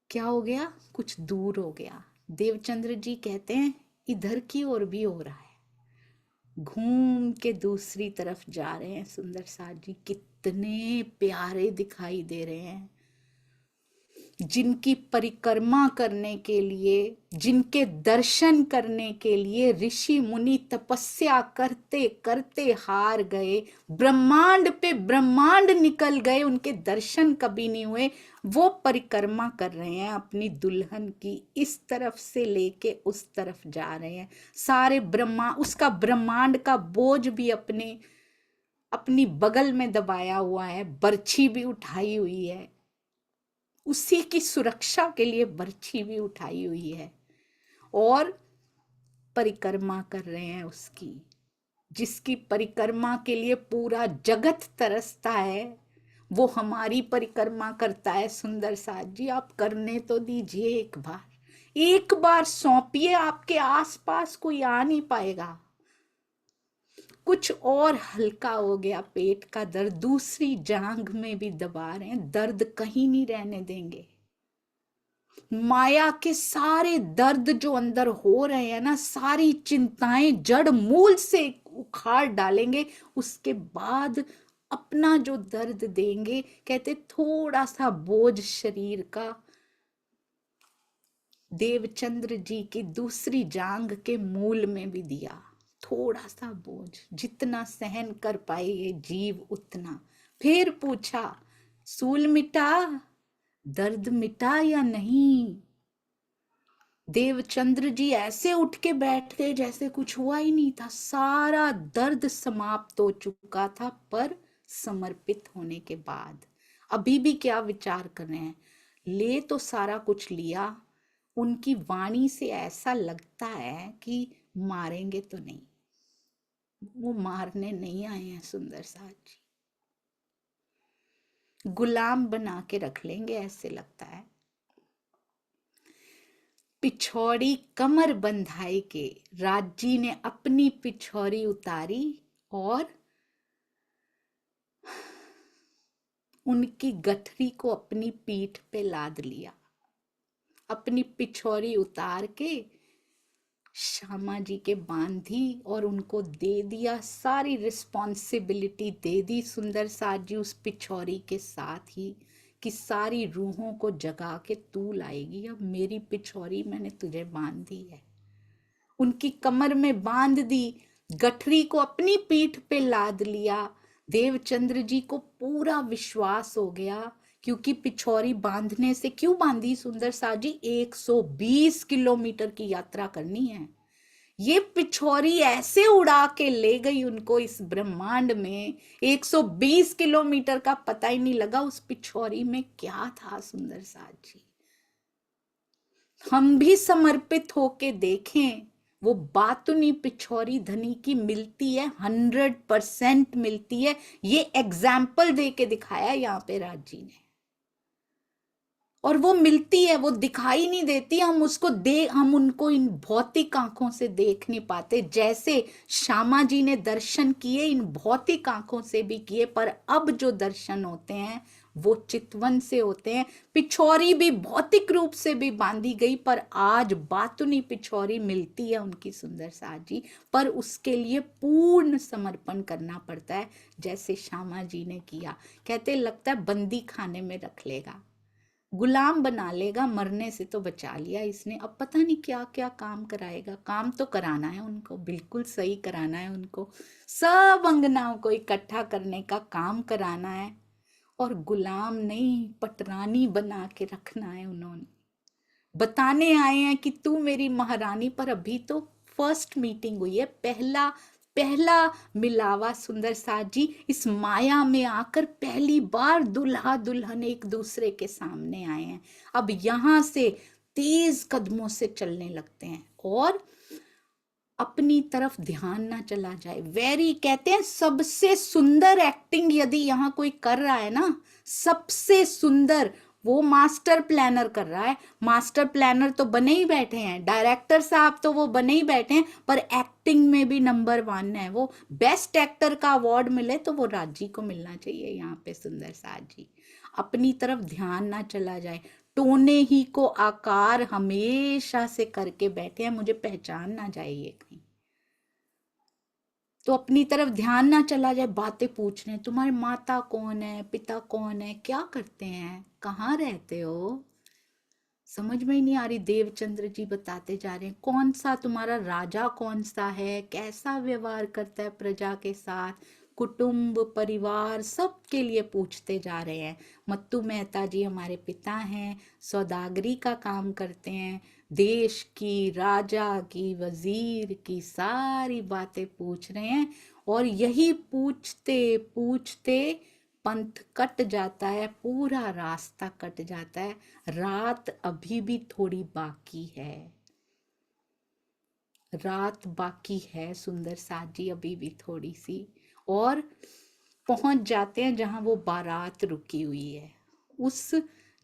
क्या हो गया, कुछ दूर हो गया। देवचंद्र जी कहते हैं इधर की ओर भी हो रहा है, घूम के दूसरी तरफ जा रहे हैं। सुंदर साथ जी कितने प्यारे दिखाई दे रहे हैं, जिनकी परिक्रमा करने के लिए, जिनके दर्शन करने के लिए ऋषि मुनि तपस्या करते करते हार गए, ब्रह्मांड पे ब्रह्मांड निकल गए, उनके दर्शन कभी नहीं हुए, वो परिक्रमा कर रहे हैं अपनी दुल्हन की, इस तरफ से लेके उस तरफ जा रहे हैं। सारे उसका ब्रह्मांड का बोझ भी अपनी बगल में दबाया हुआ है, बर्छी भी उठाई हुई है, उसी की सुरक्षा के लिए बर्छी भी उठाई हुई है, और परिक्रमा कर रहे हैं उसकी, जिसकी परिक्रमा के लिए पूरा जगत तरसता है, वो हमारी परिक्रमा करता है। सुंदर साथ जी आप करने तो दीजिए, एक बार सौंपिए, आपके आसपास कोई आ नहीं पाएगा। कुछ और हल्का हो गया, पेट का दर्द दूसरी जांघ में भी दबा रहे हैं, दर्द कहीं नहीं रहने देंगे। माया के सारे दर्द जो अंदर हो रहे हैं ना, सारी चिंताएं जड़ मूल से उखाड़ डालेंगे, उसके बाद अपना जो दर्द देंगे। कहते थोड़ा सा बोझ शरीर का देवचंद्र जी की दूसरी जांघ के मूल में भी दिया, थोड़ा सा बोझ, जितना सहन कर पाए ये जीव उतना। फिर पूछा सूल मिटा, दर्द मिटा या नहीं। देवचंद्र जी ऐसे उठ के बैठ गए जैसे कुछ हुआ ही नहीं था, सारा दर्द समाप्त हो चुका था, पर समर्पित होने के बाद अभी भी क्या विचार कर रहे हैं, ले तो सारा कुछ लिया, उनकी वाणी से ऐसा लगता है कि मारेंगे तो नहीं, वो मारने नहीं आए हैं। सुंदर साथ जी गुलाम बना के रख लेंगे ऐसे लगता है। पिछौड़ी कमर बंधाई के राजी ने अपनी पिछौरी उतारी और उनकी गठरी को अपनी पीठ पे लाद लिया। अपनी पिछौरी उतार के श्यामा जी के बांधी और उनको दे दिया, सारी रिस्पॉन्सिबिलिटी दे दी सुंदर साज जी उस पिछौरी के साथ ही कि सारी रूहों को जगा के तू लाएगी। अब मेरी पिछौरी मैंने तुझे बांध दी है। उनकी कमर में बांध दी, गठरी को अपनी पीठ पे लाद लिया। देवचंद्र जी को पूरा विश्वास हो गया, क्योंकि पिछौरी बांधने से, क्यों बांधी सुंदर साज जी, 120 किलोमीटर की यात्रा करनी है। ये पिछौरी ऐसे उड़ा के ले गई उनको इस ब्रह्मांड में, 120 किलोमीटर का पता ही नहीं लगा। उस पिछौरी में क्या था सुंदर साज जी, हम भी समर्पित होके देखें। वो बातुनी पिछौरी धनी की मिलती है, 100% मिलती है। ये एग्जाम्पल दे के दिखाया यहाँ पे राज जी ने, और वो मिलती है, वो दिखाई नहीं देती। हम उनको इन भौतिक आंखों से देख नहीं पाते। जैसे श्यामा जी ने दर्शन किए, इन भौतिक आंखों से भी किए, पर अब जो दर्शन होते हैं वो चितवन से होते हैं। पिछौरी भी भौतिक रूप से भी बांधी गई, पर आज बातुनी पिछौरी मिलती है उनकी सुंदर साज जी, पर उसके लिए पूर्ण समर्पण करना पड़ता है, जैसे श्यामा जी ने किया। कहते लगता है बंदी खाने में रख लेगा, गुलाम बना लेगा, मरने से तो बचा लिया इसने, अब पता नहीं क्या क्या काम कराएगा। काम तो कराना है उनको, बिल्कुल सही कराना है उनको, सब अंगनाओं को इकट्ठा करने का काम कराना है, और गुलाम नहीं पटरानी बना के रखना है। उन्होंने बताने आए हैं कि तू मेरी महारानी, पर अभी तो फर्स्ट मीटिंग हुई है, पहला मिलावा सुंदर साज जी। इस माया में आकर पहली बार दुल्हा दुल्हन एक दूसरे के सामने आए हैं। अब यहां से तेज कदमों से चलने लगते हैं, और अपनी तरफ ध्यान ना चला जाए। वेरी कहते हैं सबसे सुंदर एक्टिंग यदि यहाँ कोई कर रहा है ना, सबसे सुंदर वो मास्टर प्लानर कर रहा है। मास्टर प्लानर तो बने ही बैठे हैं, डायरेक्टर साहब तो वो बने ही बैठे हैं, पर एक्टिंग में भी नंबर 1 है वो। बेस्ट एक्टर का अवार्ड मिले तो वो राजी को मिलना चाहिए यहाँ पे सुंदर साज जी। अपनी तरफ ध्यान ना चला जाए, टोने ही को आकार हमेशा से करके बैठे हैं, मुझे पहचान ना जाइए कहीं, तो अपनी तरफ ध्यान ना चला जाए। बातें पूछ रहे हैं, तुम्हारे माता कौन है, पिता कौन है, क्या करते हैं, कहाँ रहते हो, समझ में ही नहीं आ रही। देवचंद्र जी बताते जा रहे हैं कौन सा तुम्हारा राजा कौन सा है, कैसा व्यवहार करता है प्रजा के साथ, कुटुंब परिवार सबके लिए पूछते जा रहे हैं। मत्तू मेहता जी हमारे पिता हैं, सौदागरी का काम करते हैं, देश की, राजा की, वजीर की सारी बातें पूछ रहे हैं। और यही पूछते पूछते पंथ कट जाता है, पूरा रास्ता कट जाता है। रात अभी भी थोड़ी बाकी है, रात बाकी है सुंदर साज जी, अभी भी थोड़ी सी, और पहुंच जाते हैं जहां वो बारात रुकी हुई है। उस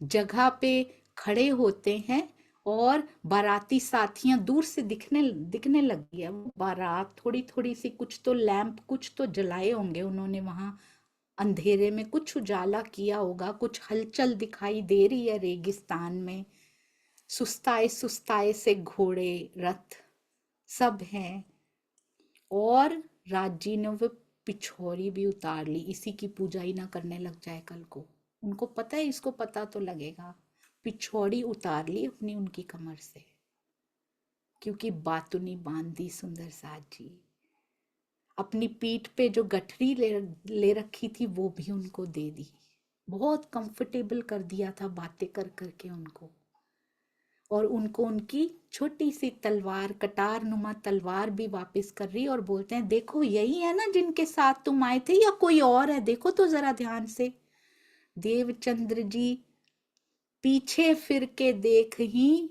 जगह पे खड़े होते हैं, और बाराती साथियां दूर से दिखने लगी है। वो बारात थोड़ी थोड़ी सी, कुछ तो लैंप कुछ तो जलाए होंगे उन्होंने वहां, अंधेरे में कुछ उजाला किया होगा, कुछ हलचल दिखाई दे रही है रेगिस्तान में। सुस्ताए सुस्ताए से घोड़े रथ सब हैं, और राजी ने वो पिछौरी भी उतार ली। इसी की पूजा ही ना करने लग जाए कल को, उनको पता है, इसको पता तो लगेगा। पिछौरी उतार ली अपनी उनकी कमर से, क्योंकि बातुनी बांध दी सुंदर साज जी। अपनी पीठ पे जो गठरी ले रखी थी वो भी उनको दे दी, बहुत कंफर्टेबल कर दिया था बातें कर करके उनको। और उनको उनकी छोटी सी तलवार, कटार नुमा तलवार भी वापस कर रही, और बोलते हैं देखो यही है ना जिनके साथ तुम आए थे, या कोई और है, देखो तो जरा ध्यान से। देवचंद्र जी पीछे फिर के देख ही,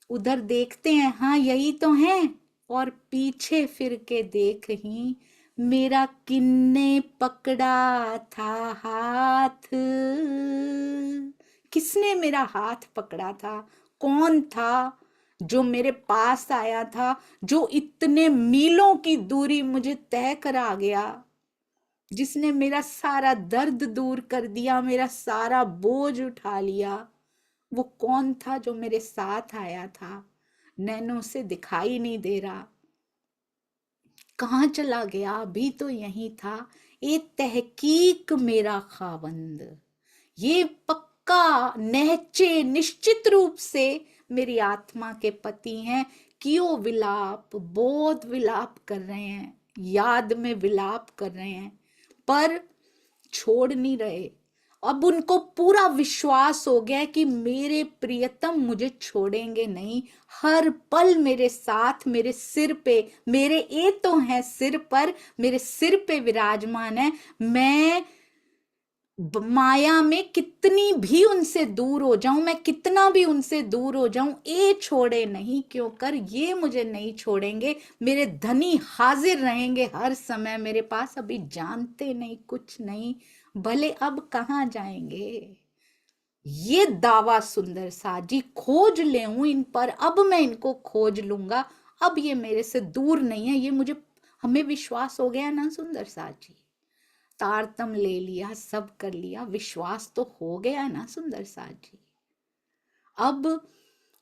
उधर देखते हैं, हाँ यही तो है, और पीछे फिर के देख ही, मेरा किन्ने पकड़ा था हाथ, किसने मेरा हाथ पकड़ा था, कौन था, जो मेरे पास आया था, जो इतने मीलों की दूरी मुझे तय करा गया, जिसने मेरा सारा दर्द दूर कर दिया, मेरा सारा बोझ उठा लिया, वो कौन था जो मेरे साथ आया था? नैनों से दिखाई नहीं दे रहा, कहाँ चला गया? अभी तो यही था। ए तहकीक मेरा खावंद, ये पक्का निश्चय निश्चित रूप से मेरी आत्मा के पति हैं। कियो विलाप, बोध विलाप कर रहे हैं, याद में विलाप कर रहे हैं, पर छोड़ नहीं रहे। अब उनको पूरा विश्वास हो गया कि मेरे प्रियतम मुझे छोड़ेंगे नहीं, हर पल मेरे साथ, मेरे सिर पे, मेरे ये तो है सिर पर, मेरे सिर पे विराजमान है। मैं माया में कितनी भी उनसे दूर हो जाऊं, मैं कितना भी उनसे दूर हो जाऊं, ये छोड़े नहीं, क्यों कर ये मुझे नहीं छोड़ेंगे। मेरे धनी हाजिर रहेंगे हर समय मेरे पास। अभी जानते नहीं, कुछ नहीं, भले अब कहाँ जाएंगे। ये दावा सुंदर सा जी खोज ले हूं इन पर, अब मैं इनको खोज लूंगा, अब ये मेरे से दूर नहीं है, ये मुझे, हमें विश्वास हो गया ना सुंदर सा जी। तारतम ले लिया, सब कर लिया, विश्वास तो हो गया ना सुंदर सा जी। अब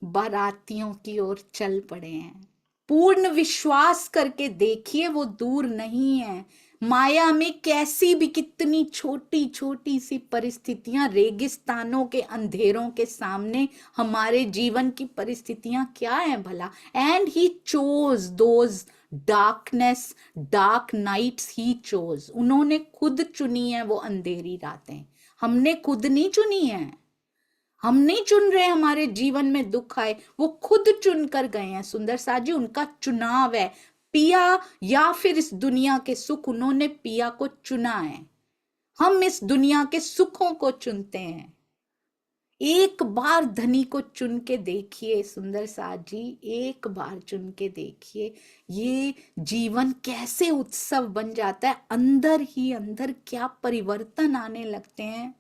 बारातियों की ओर चल पड़े हैं। पूर्ण विश्वास करके देखिए, वो दूर नहीं है। माया में कैसी भी कितनी छोटी छोटी सी परिस्थितियां, रेगिस्तानों के अंधेरों के सामने हमारे जीवन की परिस्थितियां क्या है भला। And he chose those darkness, dark nights he chose. उन्होंने खुद चुनी है वो अंधेरी रातें, हमने खुद नहीं चुनी है। हम नहीं चुन रहे हमारे जीवन में दुख आए, वो खुद चुन कर गए हैं सुंदर सा जी। उनका चुनाव है, पिया या फिर इस दुनिया के सुख, उन्होंने पिया को चुना है। हम इस दुनिया के सुखों को चुनते हैं। एक बार धनी को चुन के देखिए सुंदर सा जी, एक बार चुन के देखिए, ये जीवन कैसे उत्सव बन जाता है। अंदर ही अंदर क्या परिवर्तन आने लगते हैं,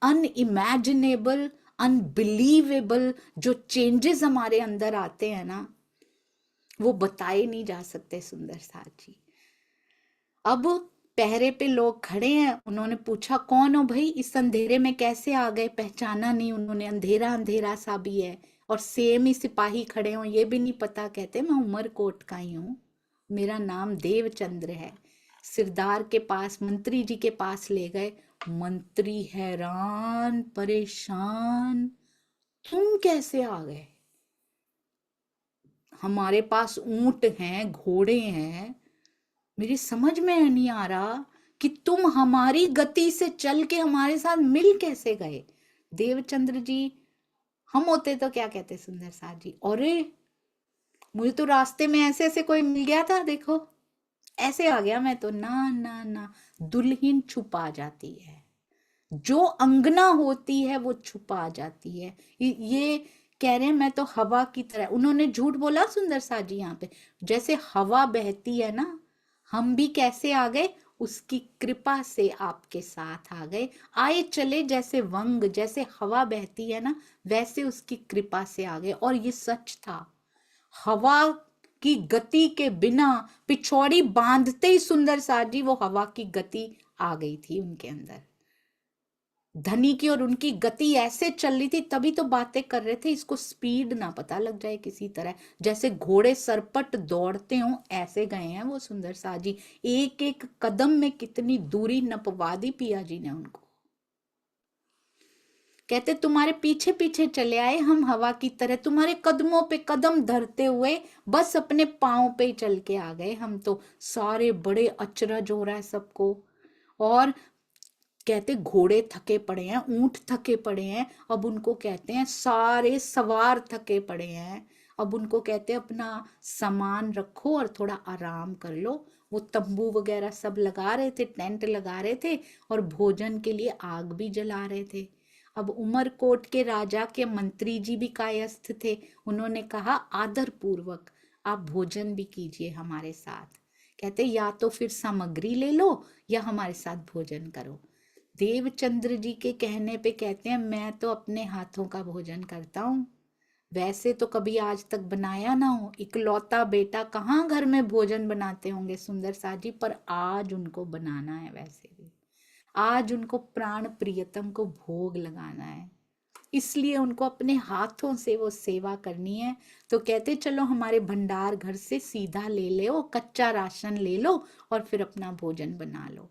अनइमेजिनेबल, अनबिलीवेबल जो चेंजेस हमारे अंदर आते हैं ना, वो बताए नहीं जा सकते सुंदर साथ जी। अब पहरे पे लोग खड़े हैं, उन्होंने पूछा कौन हो भाई, इस अंधेरे में कैसे आ गए? पहचाना नहीं उन्होंने, अंधेरा अंधेरा सा भी है और सेम ही सिपाही खड़े हो, ये भी नहीं पता। कहते मैं उमरकोट का ही हूँ, मेरा नाम देवचंद्र है। सिरदार के पास, मंत्री जी के पास ले गए। मंत्री हैरान परेशान, तुम कैसे आ गए? हमारे पास ऊंट हैं, घोड़े हैं, मेरी समझ में नहीं आ रहा कि तुम हमारी गति से चल के हमारे साथ मिल कैसे गए। देवचंद्र जी, हम होते तो क्या कहते सुंदर साथ जी, अरे मुझे तो रास्ते में ऐसे ऐसे कोई मिल गया था, देखो ऐसे आ गया मैं तो। ना ना ना, दुल्हन छुपा जाती है, जो अंगना होती है वो छुपा जाती है। ये कह रहे हैं मैं तो हवा की तरह, उन्होंने झूठ बोला सुंदर सा जी यहाँ पे। जैसे हवा बहती है ना, हम भी कैसे आ गए, उसकी कृपा से आपके साथ आ गए, आए चले जैसे वंग, जैसे हवा बहती है ना वैसे उसकी कृपा से आ गए। और ये सच था, हवा की गति के बिना पिछौड़ी बांधते ही सुंदर सा जी वो हवा की गति आ गई थी उनके अंदर। धनी की और उनकी गति ऐसे चल रही थी, तभी तो बातें कर रहे थे, इसको स्पीड ना पता लग जाए किसी तरह, जैसे घोड़े सरपट दौड़ते हो ऐसे गए हैं वो सुंदर सा जी। एक एक कदम में कितनी दूरी नपवा दी पिया जी ने उनको। कहते तुम्हारे पीछे पीछे चले आए हम हवा की तरह, तुम्हारे कदमों पे कदम धरते हुए बस अपने पांव पे चल के आ गए हम तो। सारे बड़े अचरज हो रहा है सबको। और कहते घोड़े थके पड़े हैं, ऊंट थके पड़े हैं, अब उनको कहते हैं सारे सवार थके पड़े हैं, अब उनको कहते हैं अपना सामान रखो और थोड़ा आराम कर लो। वो तंबू वगैरह सब लगा रहे थे, टेंट लगा रहे थे और भोजन के लिए आग भी जला रहे थे। अब उमरकोट के राजा के मंत्री जी भी कायस्थ थे, उन्होंने कहा आदर पूर्वक आप भोजन भी कीजिए हमारे साथ। कहते या तो फिर सामग्री ले लो या हमारे साथ भोजन करो। देवचंद्र जी के कहने पे कहते हैं मैं तो अपने हाथों का भोजन करता हूँ, वैसे तो कभी आज तक बनाया ना हो, इकलौता बेटा कहाँ घर में भोजन बनाते होंगे सुंदर सा जी, पर आज उनको बनाना है। वैसे भी आज उनको प्राण प्रियतम को भोग लगाना है, इसलिए उनको अपने हाथों से वो सेवा करनी है। तो कहते चलो हमारे भंडार घर से सीधा ले लो, कच्चा राशन ले लो और फिर अपना भोजन बना लो।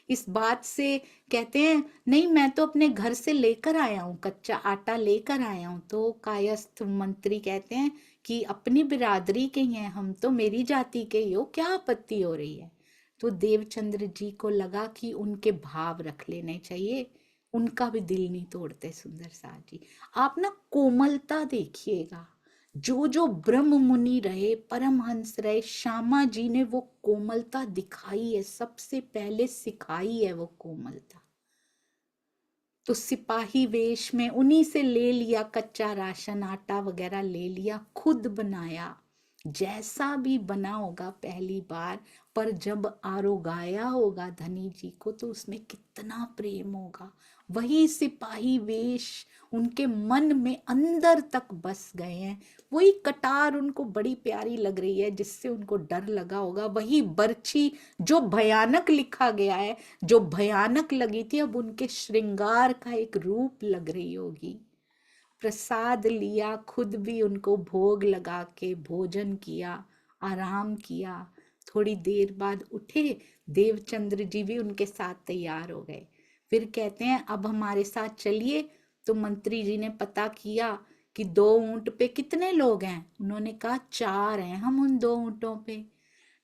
इस बात से कहते हैं नहीं मैं तो अपने घर से लेकर आया हूँ, कच्चा आटा लेकर आया हूँ। तो कायस्थ मंत्री कहते हैं कि अपनी बिरादरी के ही हैं हम, तो मेरी जाति के ही हो, क्या आपत्ति हो रही है। तो देवचंद्र जी को लगा कि उनके भाव रख लेने चाहिए, उनका भी दिल नहीं तोड़ते सुंदर सा जी। आप ना कोमलता देखिएगा, जो जो ब्रह्म मुनि रहे, परमहंस रहे, श्यामा जी ने वो कोमलता दिखाई है, सबसे पहले सिखाई है वो कोमलता। तो सिपाही वेश में उन्हीं से ले लिया कच्चा राशन, आटा वगैरह ले लिया, खुद बनाया, जैसा भी बना होगा पहली बार, पर जब आरोगाया होगा धनी जी को तो उसमें कितना प्रेम होगा। वही सिपाही वेश उनके मन में अंदर तक बस गए हैं। वही कटार उनको बड़ी प्यारी लग रही है जिससे उनको डर लगा होगा। वही बर्छी जो भयानक लिखा गया है, जो भयानक लगी थी, अब उनके श्रृंगार का एक रूप लग रही होगी। प्रसाद लिया, खुद भी उनको भोग लगा के भोजन किया, आराम किया। थोड़ी देर बाद उठे, देवचंद्र जी भी उनके साथ तैयार हो गए। फिर कहते हैं अब हमारे साथ चलिए। तो मंत्री जी ने पता किया कि 2 ऊंट पे कितने लोग हैं। उन्होंने कहा 4 हैं हम उन 2 ऊंटों पे।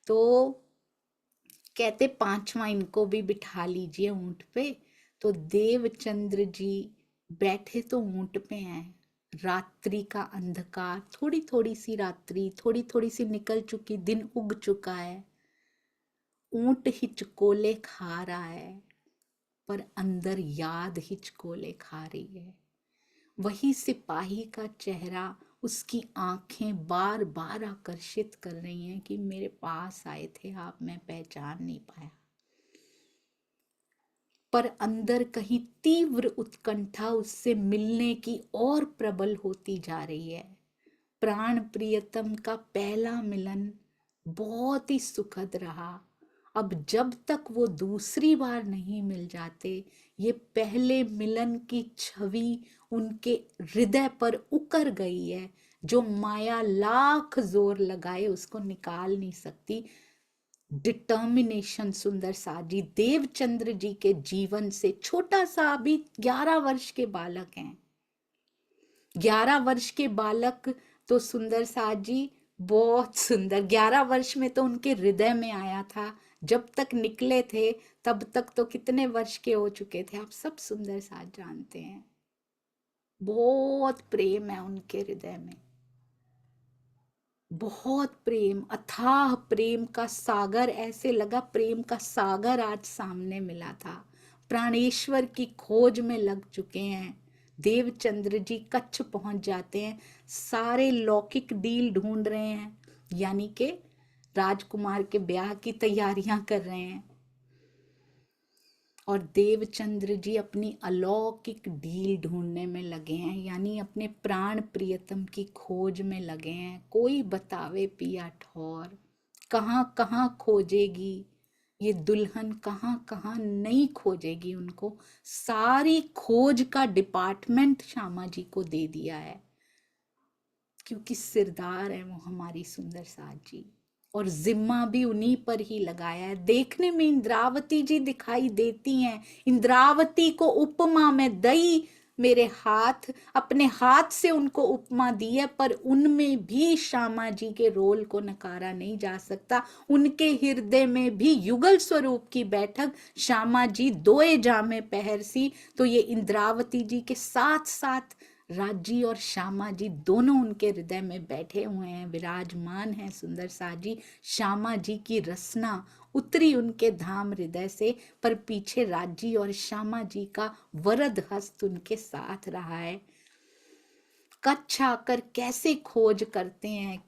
तो कहते 5वां इनको भी बिठा लीजिए ऊंट पे। तो देवचंद्र जी बैठे तो ऊंट पे हैं। रात्रि का अंधकार, थोड़ी थोड़ी सी रात्रि थोड़ी थोड़ी सी निकल चुकी, दिन उग चुका है। ऊंट हिचकोले खा रहा है, पर अंदर याद हिचकोले खा रही है। वही सिपाही का चेहरा, उसकी आंखें बार बार आकर्षित कर रही हैं कि मेरे पास आए थे आप, मैं पहचान नहीं पाया। पर अंदर कहीं तीव्र उत्कंठा उससे मिलने की और प्रबल होती जा रही है। प्राण प्रियतम का पहला मिलन बहुत ही सुखद रहा। अब जब तक वो दूसरी बार नहीं मिल जाते, ये पहले मिलन की छवि उनके हृदय पर उकर गई है, जो माया लाख जोर लगाए उसको निकाल नहीं सकती। डिटर्मिनेशन सुंदर सा जी देवचंद्र जी के जीवन से, छोटा सा अभी 11 वर्ष के बालक हैं। 11 वर्ष के बालक तो सुंदर सा जी बहुत सुंदर, 11 वर्ष में तो उनके हृदय में आया था। जब तक निकले थे तब तक तो कितने वर्ष के हो चुके थे, आप सब सुंदर सा जानते हैं। बहुत प्रेम है उनके हृदय में, बहुत प्रेम, अथाह प्रेम का सागर। ऐसे लगा प्रेम का सागर आज सामने मिला था। प्राणेश्वर की खोज में लग चुके हैं। देवचंद्र जी कच्छ पहुंच जाते हैं, सारे लौकिक डील ढूंढ रहे हैं, यानी कि राजकुमार के ब्याह की तैयारियां कर रहे हैं। और देवचंद्र जी अपनी अलौकिक डील ढूंढने में लगे हैं, यानी अपने प्राण प्रियतम की खोज में लगे हैं। कोई बतावे पिया ठौर, कहाँ कहाँ खोजेगी ये दुल्हन, कहाँ कहाँ नहीं खोजेगी उनको। सारी खोज का डिपार्टमेंट श्यामा जी को दे दिया है, क्योंकि सिरदार है वो हमारी सुंदर साज जी, और जिम्मा भी उन्हीं पर ही लगाया है। देखने में इंद्रावती जी दिखाई देती हैं। इंद्रावती को उपमा में दई मेरे हाथ, अपने हाथ से उनको उपमा दी है, पर उनमें भी श्यामा जी के रोल को नकारा नहीं जा सकता। उनके हृदय में भी युगल स्वरूप की बैठक, श्यामा जी दोए जामे पहर सी। तो ये इंद्रावती जी के साथ साथ राजी और श्यामा जी दोनों उनके हृदय में बैठे हुए हैं, विराजमान हैं सुंदर सा जी। श्यामा जी की रसना उतरी उनके धाम हृदय से, पर पीछे राजी और श्यामा जी का वरद हस्त उनके साथ रहा है। कच्छ आकर कैसे खोज करते हैं,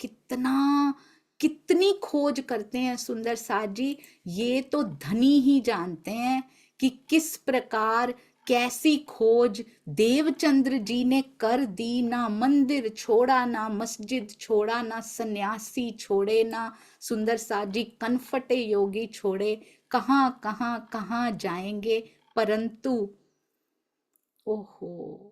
कितनी खोज करते हैं सुंदर साज जी, ये तो धनी ही जानते हैं कि किस प्रकार कैसी खोज देवचंद्र जी ने कर दी, ना मंदिर छोड़ा, ना मस्जिद छोड़ा, ना सन्यासी छोड़े, ना सुंदर साथ जी कनफटे योगी छोड़े। कहाँ कहाँ कहाँ जाएंगे, परंतु ओहो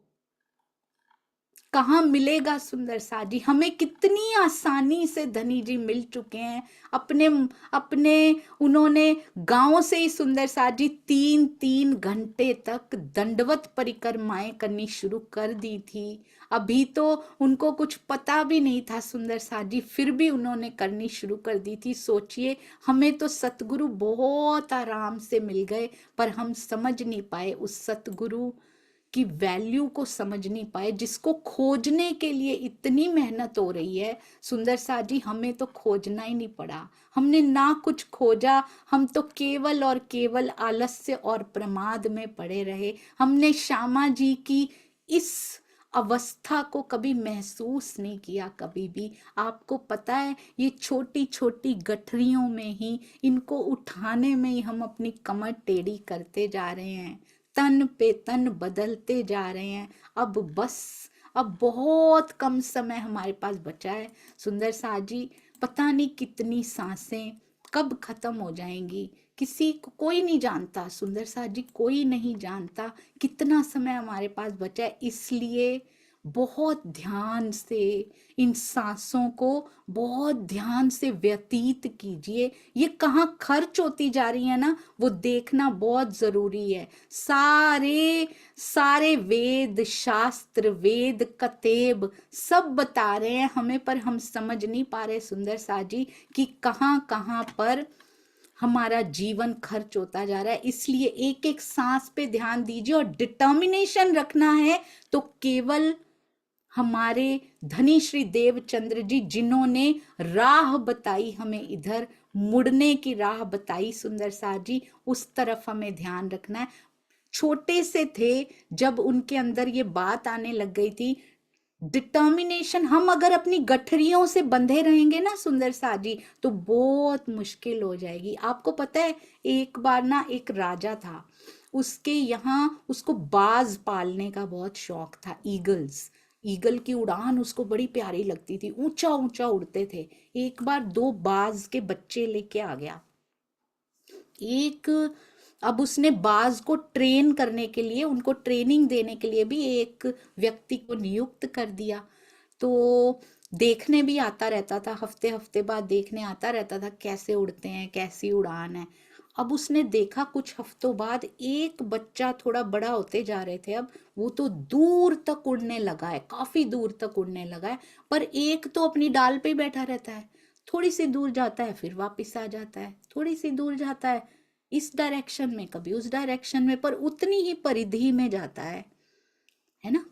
कहाँ मिलेगा सुंदर साथ जी। हमें कितनी आसानी से धनी जी मिल चुके हैं। अपने अपने उन्होंने गांव से ही सुंदर साथ जी 3-3 घंटे तक दंडवत परिक्रमाएं करनी शुरू कर दी थी। अभी तो उनको कुछ पता भी नहीं था सुंदर साथ जी, फिर भी उन्होंने करनी शुरू कर दी थी। सोचिए, हमें तो सतगुरु बहुत आराम से मिल गए, पर हम समझ नहीं पाए, उस सतगुरु की वैल्यू को समझ नहीं पाए, जिसको खोजने के लिए इतनी मेहनत हो रही है। सुंदर साथ जी, हमें तो खोजना ही नहीं पड़ा, हमने ना कुछ खोजा, हम तो केवल और केवल आलस्य और प्रमाद में पड़े रहे। हमने श्यामा जी की इस अवस्था को कभी महसूस नहीं किया, कभी भी। आपको पता है, ये छोटी छोटी गठरियों में ही, इनको उठाने में ही हम अपनी कमर टेढ़ी करते जा रहे हैं, तन पे तन बदलते जा रहे हैं। अब बस, अब बहुत कम समय हमारे पास बचा है सुंदर साथ जी। पता नहीं कितनी सांसें कब खत्म हो जाएंगी, किसी को कोई नहीं जानता सुंदर साथ जी, कोई नहीं जानता कितना समय हमारे पास बचा है। इसलिए बहुत ध्यान से इन सांसों को बहुत ध्यान से व्यतीत कीजिए। ये कहाँ खर्च होती जा रही है ना, वो देखना बहुत जरूरी है। सारे सारे वेद शास्त्र, वेद कतेब सब बता रहे हैं हमें, पर हम समझ नहीं पा रहे सुंदर साथ जी कि कहाँ कहाँ पर हमारा जीवन खर्च होता जा रहा है। इसलिए एक एक सांस पे ध्यान दीजिए, और डिटर्मिनेशन रखना है तो केवल हमारे धनी श्री देवचंद्र जी, जिन्होंने राह बताई हमें, इधर मुड़ने की राह बताई सुंदर साथ जी, उस तरफ हमें ध्यान रखना है। छोटे से थे जब उनके अंदर ये बात आने लग गई थी, डिटर्मिनेशन। हम अगर अपनी गठरियों से बंधे रहेंगे ना सुंदर साथ जी, तो बहुत मुश्किल हो जाएगी। आपको पता है, एक बार ना एक राजा था, उसके यहाँ उसको बाज पालने का बहुत शौक था, ईगल्स। ईगल की उड़ान उसको बड़ी प्यारी लगती थी, ऊंचा ऊंचा उड़ते थे। एक बार 2 बाज के बच्चे लेके आ गया। एक अब उसने बाज को ट्रेन करने के लिए, उनको ट्रेनिंग देने के लिए भी एक व्यक्ति को नियुक्त कर दिया। तो देखने भी आता रहता था, हफ्ते हफ्ते बाद देखने आता रहता था कैसे उड़ते हैं, कैसी उड़ान है। अब उसने देखा कुछ हफ्तों बाद, एक बच्चा थोड़ा बड़ा होते जा रहे थे, अब वो तो दूर तक उड़ने लगा है, काफी दूर तक उड़ने लगा है। पर एक तो अपनी डाल पे बैठा रहता है, थोड़ी सी दूर जाता है फिर वापस आ जाता है, थोड़ी सी दूर जाता है इस डायरेक्शन में, कभी उस डायरेक्शन में, पर उतनी ही परिधि में जाता है ना,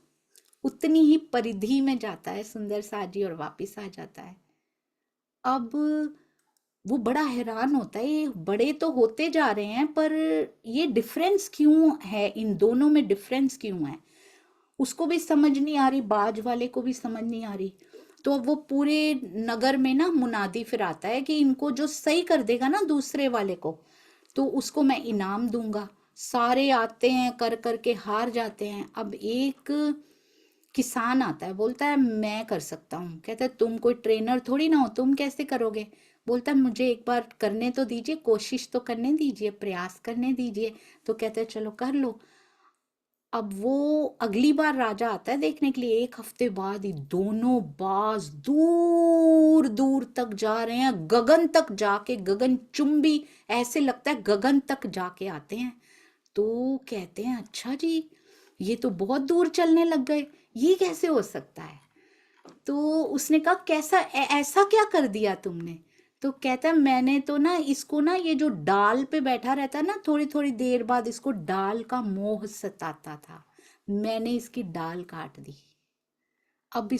उतनी ही परिधि में जाता है सुंदर साथ जी, और वापस आ जाता है। अब वो बड़ा हैरान होता है, ये बड़े तो होते जा रहे हैं, पर ये डिफरेंस क्यों है, इन दोनों में डिफरेंस क्यों है, उसको भी समझ नहीं आ रही, बाज वाले को भी समझ नहीं आ रही। तो अब वो पूरे नगर में ना मुनादी फिर आता है कि इनको जो सही कर देगा ना दूसरे वाले को, तो उसको मैं इनाम दूंगा। सारे आते हैं, कर करके हार जाते हैं। अब एक किसान आता है, बोलता है मैं कर सकता हूँ। कहता है तुम कोई ट्रेनर थोड़ी ना हो, तुम कैसे करोगे। बोलता है मुझे एक बार करने तो दीजिए, कोशिश तो करने दीजिए, प्रयास करने दीजिए। तो कहते हैं चलो कर लो। अब वो अगली बार राजा आता है देखने के लिए, 1 हफ्ते बाद ही दोनों बाज दूर दूर तक जा रहे हैं, गगन तक जाके, गगन चुंबी, ऐसे लगता है गगन तक जाके आते हैं। तो कहते हैं अच्छा जी, ये तो बहुत दूर चलने लग गए, ये कैसे हो सकता है। तो उसने कहा कैसा ऐसा क्या कर दिया तुमने। तो कहता है मैंने तो ना इसको ना, ये जो डाल पे बैठा रहता है ना, थोड़ी थोड़ी देर बाद इसको डाल का मोह सताता था, मैंने इसकी डाल काट दी। अब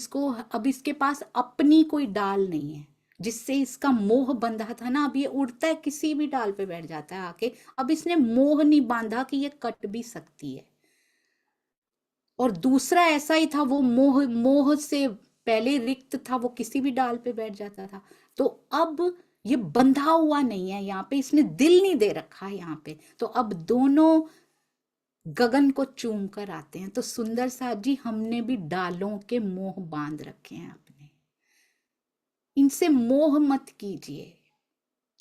इसके पास अपनी कोई डाल नहीं है, जिससे इसका मोह बंधा था ना, अब ये उड़ता है, किसी भी डाल पे बैठ जाता है आके। अब इसने मोह नहीं बांधा कि ये कट भी सकती है। और दूसरा ऐसा ही था, वो मोह मोह से पहले रिक्त था, वो किसी भी डाल पे बैठ जाता था। तो अब ये बंधा हुआ नहीं है यहाँ पे, इसने दिल नहीं दे रखा है यहाँ पे। तो अब दोनों गगन को चूम कर आते हैं। तो सुंदर साथ जी, हमने भी डालों के मोह बांध रखे हैं अपने, इनसे मोह मत कीजिए।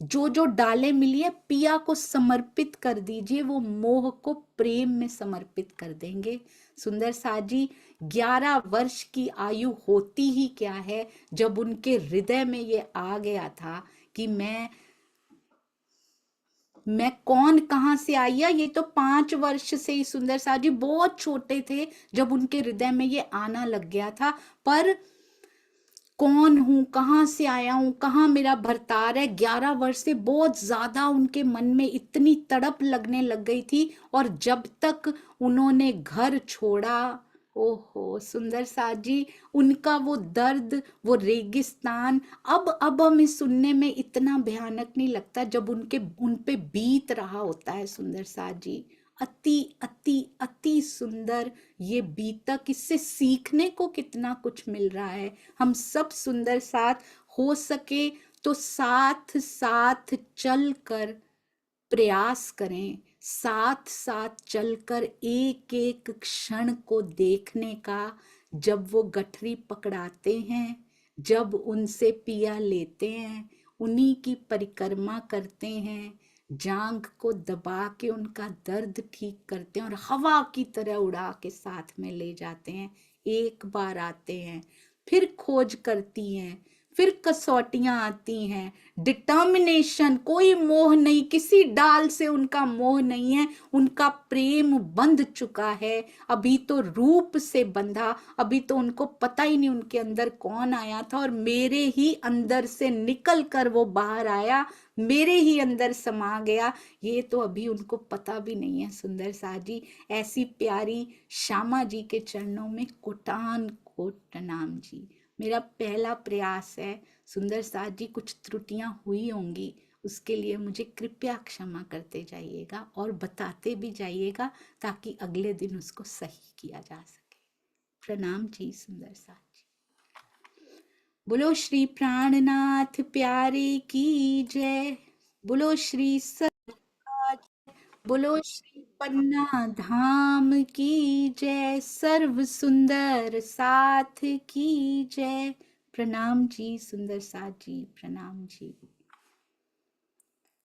जो जो डालें मिली है पिया को समर्पित कर दीजिए, वो मोह को प्रेम में समर्पित कर देंगे। सुंदर साथ जी, 11 वर्ष की आयु होती ही क्या है जब उनके हृदय में ये आ गया था कि मैं कौन कहां से आई है। ये तो 5 वर्ष से ही सुंदर साथ जी बहुत छोटे थे जब उनके हृदय में ये आना लग गया था। पर कौन हूं, कहां से आया हूं, कहां मेरा भरतार है, 11 वर्ष से बहुत ज्यादा उनके मन में इतनी तड़प लगने लग गई थी। और जब तक उन्होंने घर छोड़ा, ओहो सुंदर साथ जी, उनका वो दर्द, वो रेगिस्तान अब हमें सुनने में इतना भयानक नहीं लगता जब उन पे बीत रहा होता है। सुंदर साथ जी, अति अति अति सुंदर ये बीतक, इससे सीखने को कितना कुछ मिल रहा है। हम सब सुंदर साथ हो सके तो साथ साथ चल कर प्रयास करें, साथ साथ चलकर एक एक क्षण को देखने का। जब वो गठरी पकड़ाते हैं, जब उनसे पिया लेते हैं, उन्हीं की परिक्रमा करते हैं, जांघ को दबा के उनका दर्द ठीक करते हैं और हवा की तरह उड़ा के साथ में ले जाते हैं। एक बार आते हैं, फिर खोज करती हैं, फिर कसौटियां आती हैं, डिटर्मिनेशन, कोई मोह नहीं, किसी डाल से उनका मोह नहीं है, उनका प्रेम बंध चुका है। अभी तो रूप से बंधा, अभी तो उनको पता ही नहीं उनके अंदर कौन आया था और मेरे ही अंदर से निकल कर वो बाहर आया, मेरे ही अंदर समा गया, ये तो अभी उनको पता भी नहीं है। सुंदर साथ जी, ऐसी प्यारी श्यामा जी के चरणों में कोटान कोट प्रणाम जी। मेरा पहला प्रयास है सुंदर साथ जी, कुछ त्रुटियां हुई होंगी उसके लिए मुझे कृपया क्षमा करते जाइएगा और बताते भी जाइएगा ताकि अगले दिन उसको सही किया जा सके। प्रणाम जी सुंदर साथ जी। बोलो श्री प्राणनाथ प्यारे की जय, बोलो श्री बोलो श्री पन्ना धाम की जय, सर्व सुंदर साथ की जय। प्रणाम जी सुंदर साथ जी, प्रणाम जी।